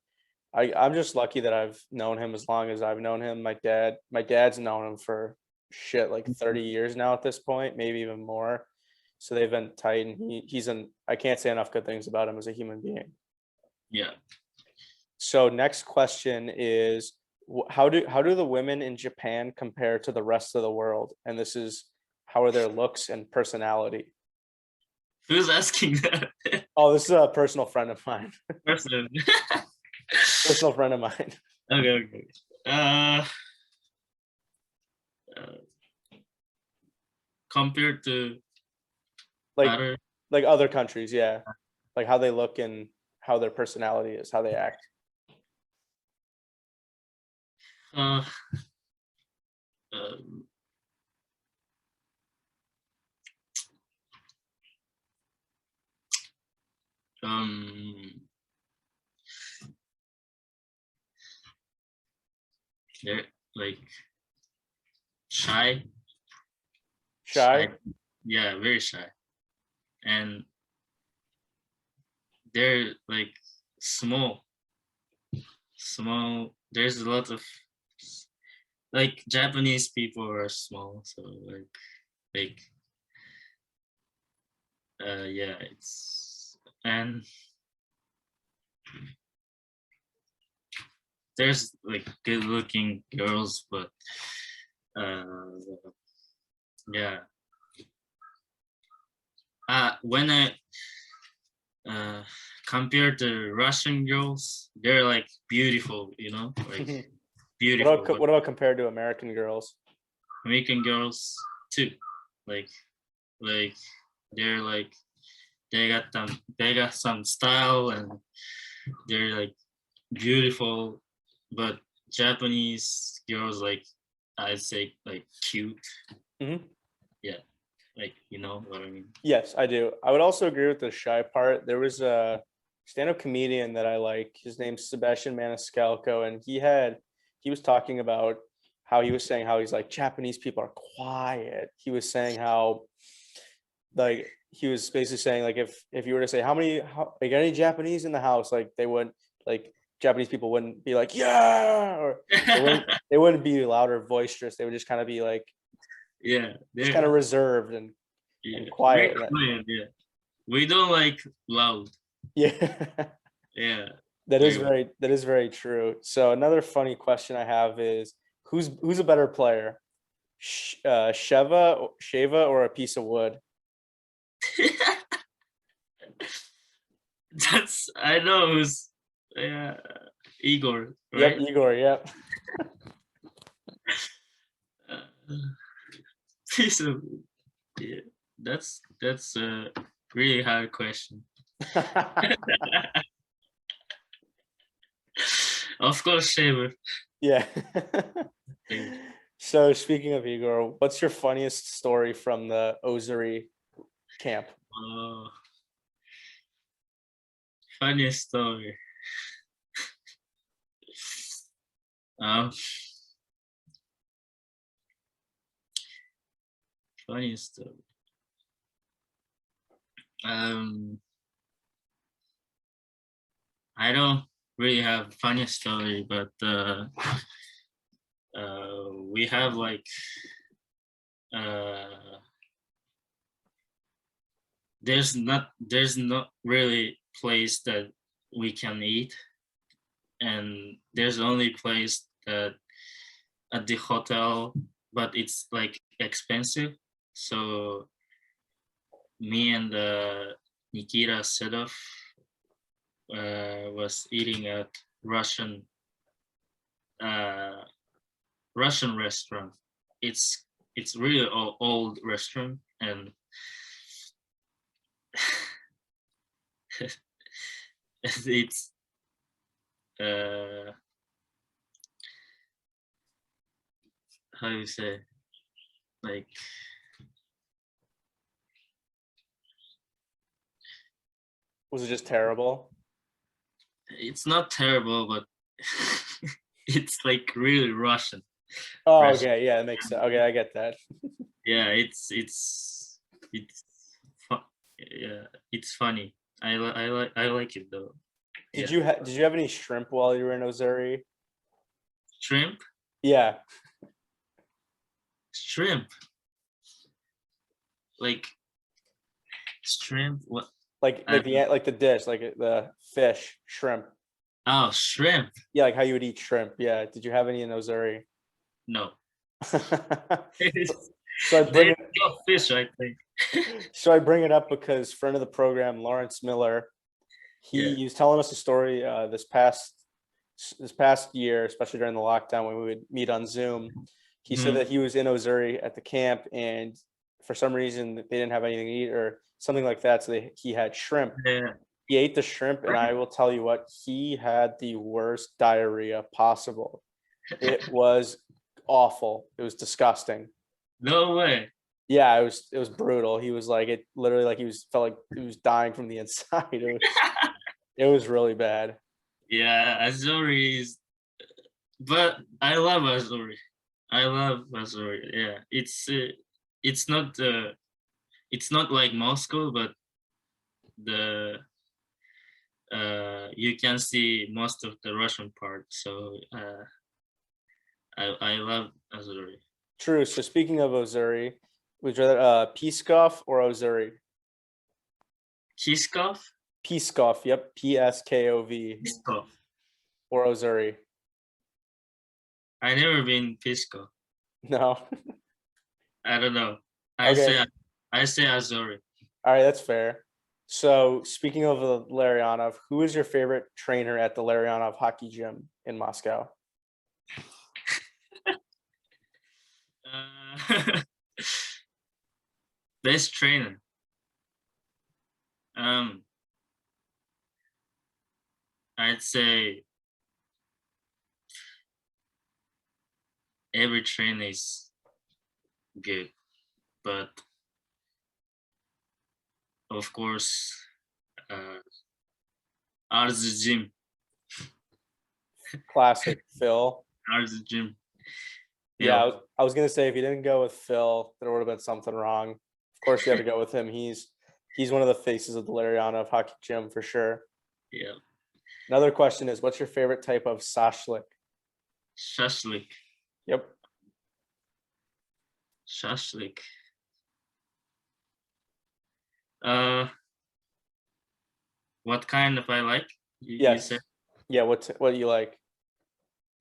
I'm just lucky that I've known him as long as I've known him. My dad's known him for shit like 30 years now at this point, maybe even more. So they've been tight, and I can't say enough good things about him as a human being. Yeah. So next question is how do the women in Japan compare to the rest of the world? And this is how are their looks and personality? Who's asking that? Oh, this is a personal friend of mine. Person. Personal friend of mine. Okay. Okay. Uh, compared to Like other, like other countries, yeah. Like how they look and how their personality is, how they act. uh, um, um, they're like shy. Shy? Yeah, very shy, and they're like small. Small. There's a lot of like Japanese people are small, so like yeah, it's and there's like good looking girls, but uh yeah. When I uh compare to Russian girls, they're like beautiful, like What beautiful, but what about compared to American girls? American girls too, like like they're like they got some style, and they're like beautiful, but Japanese girls, like I'd say, like cute. Mhm. Yeah, like you know what I mean. Yes, I do. I would also agree with the shy part. There was a stand-up comedian that I like. His name's Sebastian Maniscalco, and he was talking about how he was saying how he's like Japanese people are quiet. He was saying how like he was basically saying like if you were to say like any Japanese in the house, like they wouldn't like Japanese people wouldn't be like yeah or they wouldn't be loud or boisterous. They would just kind of be like Yeah, just kind they're of reserved yeah, and very quiet. quiet. Yeah, we don't like loud. Yeah. Yeah, That is very. very true. So another funny question I have is who's a better player? Sheva or a piece of wood? That's I know who's yeah, Igor, Yep, right? Igor, yep. Uh, piece of yeah. That's a really hard question. Of course, Shaver. Yeah. Shaver. So speaking of Igor, what's your funniest story from the Ozuri camp? Oh, funny story. Um, funny story. Um, I don't really have funny story, but we have like uh, there's not really place that we can eat, and there's only place that at the hotel, but it's like expensive. So me and Nikita Sedov was eating at Russian uh, Russian restaurant. It's really old restaurant, and it's how do you say, like, Was it just terrible? it's not terrible, but it's like really Russian Oh, restaurant. okay, yeah, it makes sense. Okay, I get that. Yeah, it's yeah, it's funny. I like it though. Yeah, Did you have any shrimp while you were in Missouri? shrimp, Yeah, shrimp, like shrimp. What? like the dish, like the fish, shrimp. Oh, shrimp. Yeah, like how you would eat shrimp. Yeah. Did you have any in Missouri? No, So I bring there's it no fish, I think. so I bring it up because friend of the program, Lawrence Miller, Yeah. he was telling us a story this past year, especially during the lockdown when we would meet on Zoom. He said Mhm. that he was in Missouri at the camp, and for some reason they didn't have anything to eat or something like that, so he had shrimp. Yeah. He ate the shrimp, and I will tell you what, he had the worst diarrhea possible. It was awful. It was disgusting. No way. Yeah, it was brutal. He was like it literally like he was felt like he was dying from the inside. It was really bad. Yeah, Azuri is, but I love Azuri. I love Azuri. Yeah, it's not it's not like Moscow, but the you can see most of the Russian part. So I love Azuri. True. So speaking of Ozuri, would you rather Peskov or Ozuri? Kiskov, Peskov, yep, Pskov Piskov. or Ozuri. I never been Piskov. No. I don't know. I Okay. say I say Azuri. All right, that's fair. So speaking of the Larianov, who is your favorite trainer at the Larianov hockey gym in Moscow? Uh, best trainer. Um, I'd say every trainer is good, but of course, uh, ours is gym. Classic Phil. Ours is gym. Yeah, Yeah, I was gonna say if you didn't go with Phil, there would have been something wrong. Of course, you had to go with him. He's one of the faces of the Larianov hockey gym for sure. yeah. Another question is, what's your favorite type of sashlik? Shashlik, Yep. shashlik. Uh, what kind of I like? You said. Yes. Yeah. What do you like?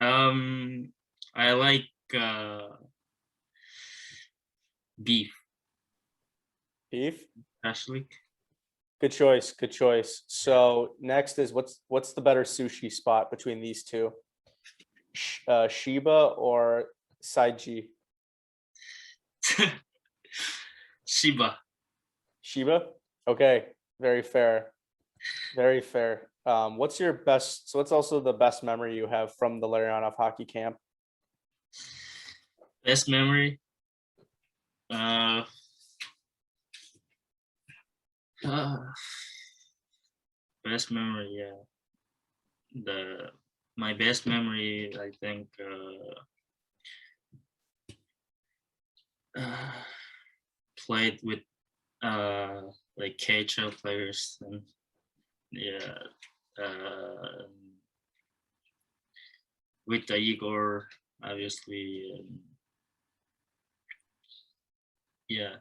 Um, I like beef. Beef. Shashlik. Good choice. Good choice. So next is what's the better sushi spot between these two? Shiba or Saiji? Shiba. Shiba. Okay. Very fair. Very fair. What's your best? So what's also the best memory you have from the Larianov hockey camp? Best memory. Uh, uh, best memory. Yeah. The my best memory, I think, played with uh, like KHL players, and yeah, uh, with the Igor, obviously. Yeah,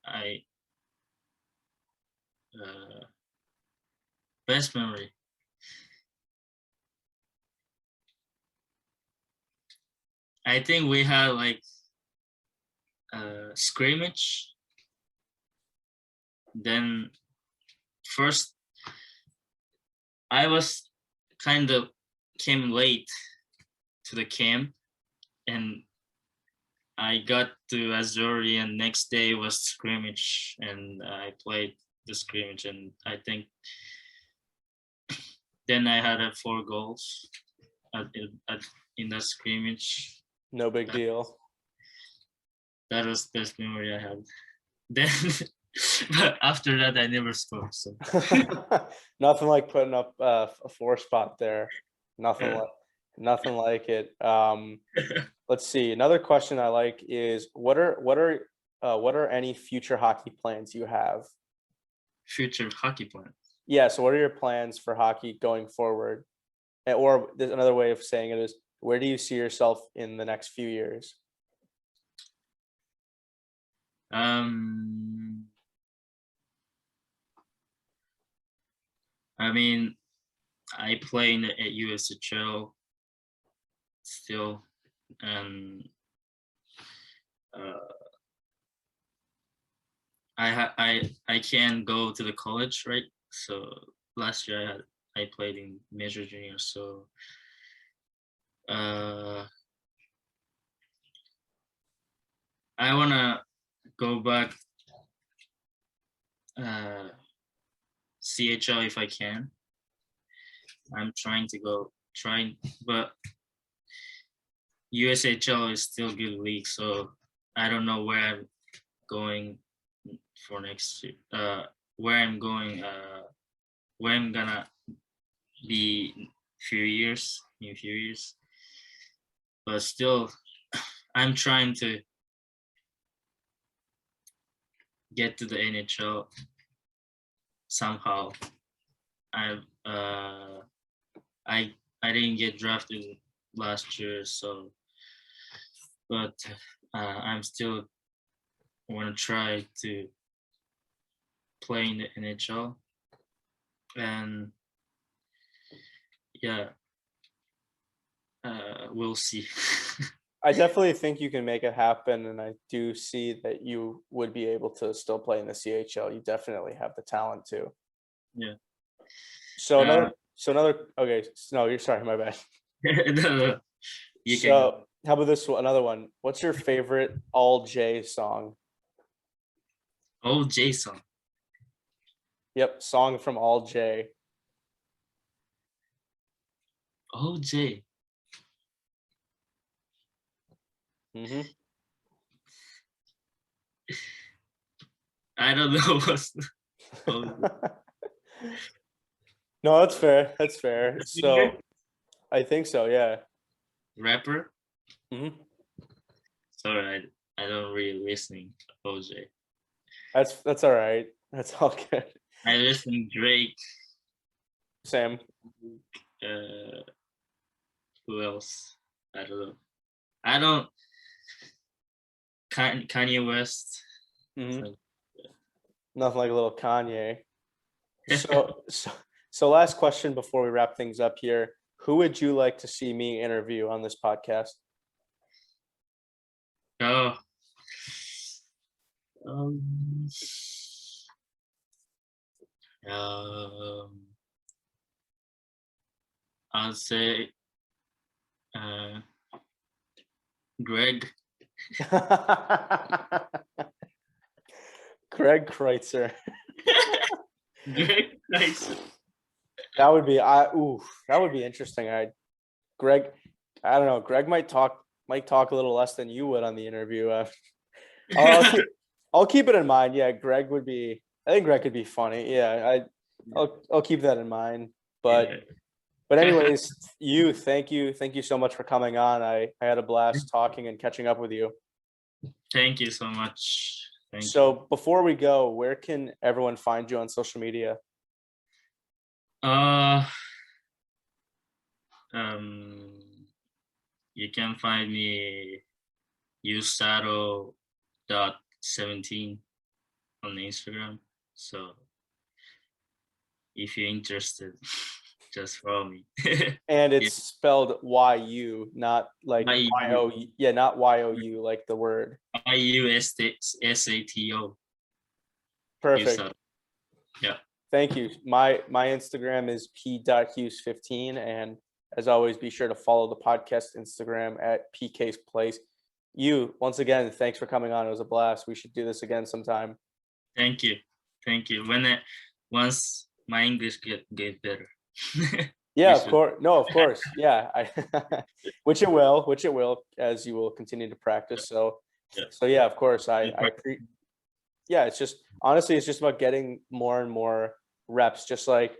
I uh, best memory. I think we had like scrimmage then first I was kind of came late to the camp, and I got to Azuri, and next day was scrimmage, and I played the scrimmage, and I think then I had 4 goals in that scrimmage. No big deal. That was the best memory I had. Then, but after that, I never scored. So Nothing like putting up a 4 spot there. Nothing Yeah. like it. Let's see. Another question I like is what are any future hockey plans you have? Future hockey plan. Yeah, so what are your plans for hockey going forward? Or there's another way of saying it is, where do you see yourself in the next few years? I mean, I play at USHL still, and I can't go to the college, right? So last year I played in major junior, so I wanna go back CHL if I can. I'm trying, but USHL is still good league, so I don't know where I'm going for next year. Where I'm gonna be in a few years. But still, I'm trying to get to the NHL somehow. I didn't get drafted last year, so but I'm still want to try to play in the NHL, and yeah, we'll see. I definitely think you can make it happen, and I do see that you would be able to still play in the CHL. You definitely have the talent to. Yeah. So another. Okay, no, you're sorry, my bad. No, you can So go. how about this one? Another one. What's your favorite All J song? Oh, Jason. Yep, song from All J. Oh, Jay. Mm-hmm. I don't know what's. No, that's fair. That's fair. So I think so. Yeah. Rapper. Mm-hmm. Sorry, I don't really listening to OJ. That's all right. That's all good. I listen Drake. Sam. Who else? I don't know. I don't. Kanye West. Mm-hmm. So, Nothing like a little Kanye. So last question before we wrap things up here. Who would you like to see me interview on this podcast? oh. I'll say Greg. Greg Kreitzer. Greg Kreitzer. That would be that would be interesting. Greg, I don't know. Greg might talk a little less than you would on the interview. I'll keep it in mind. Yeah, Greg would be. I think Greg could be funny. Yeah, I'll keep that in mind. But anyways, thank you so much for coming on. I had a blast talking and catching up with you. Thank you so much. So before we go, where can everyone find you on social media? You can find me Yu Sato .17 on Instagram. So if you're interested, just follow me. And it's spelled YU, not like YO. Yeah, not YOU, like the word. YUSATO. Perfect. Yeah. Thank you. My Instagram is p.hughes15, and as always, be sure to follow the podcast Instagram at PK's Place. You, once again, thanks for coming on. It was a blast. We should do this again sometime. Thank you. Thank you. Once my English get better. Yeah, We of should. course. No, of course. Yeah, which it will, as you will continue to practice. So, Yeah. so yeah, of course. Yeah, it's just honestly, it's just about getting more and more reps. Just like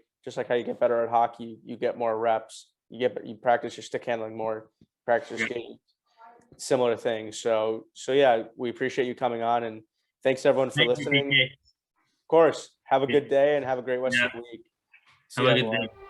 how you get better at hockey, you get more reps. You practice your stick handling more, practice your Yeah. skating, similar things. So yeah, we appreciate you coming on, and thanks everyone for Thank you, listening. PK. Of course, have a good day and have a great rest Yeah. of the week. See Have you, a good everyone. day.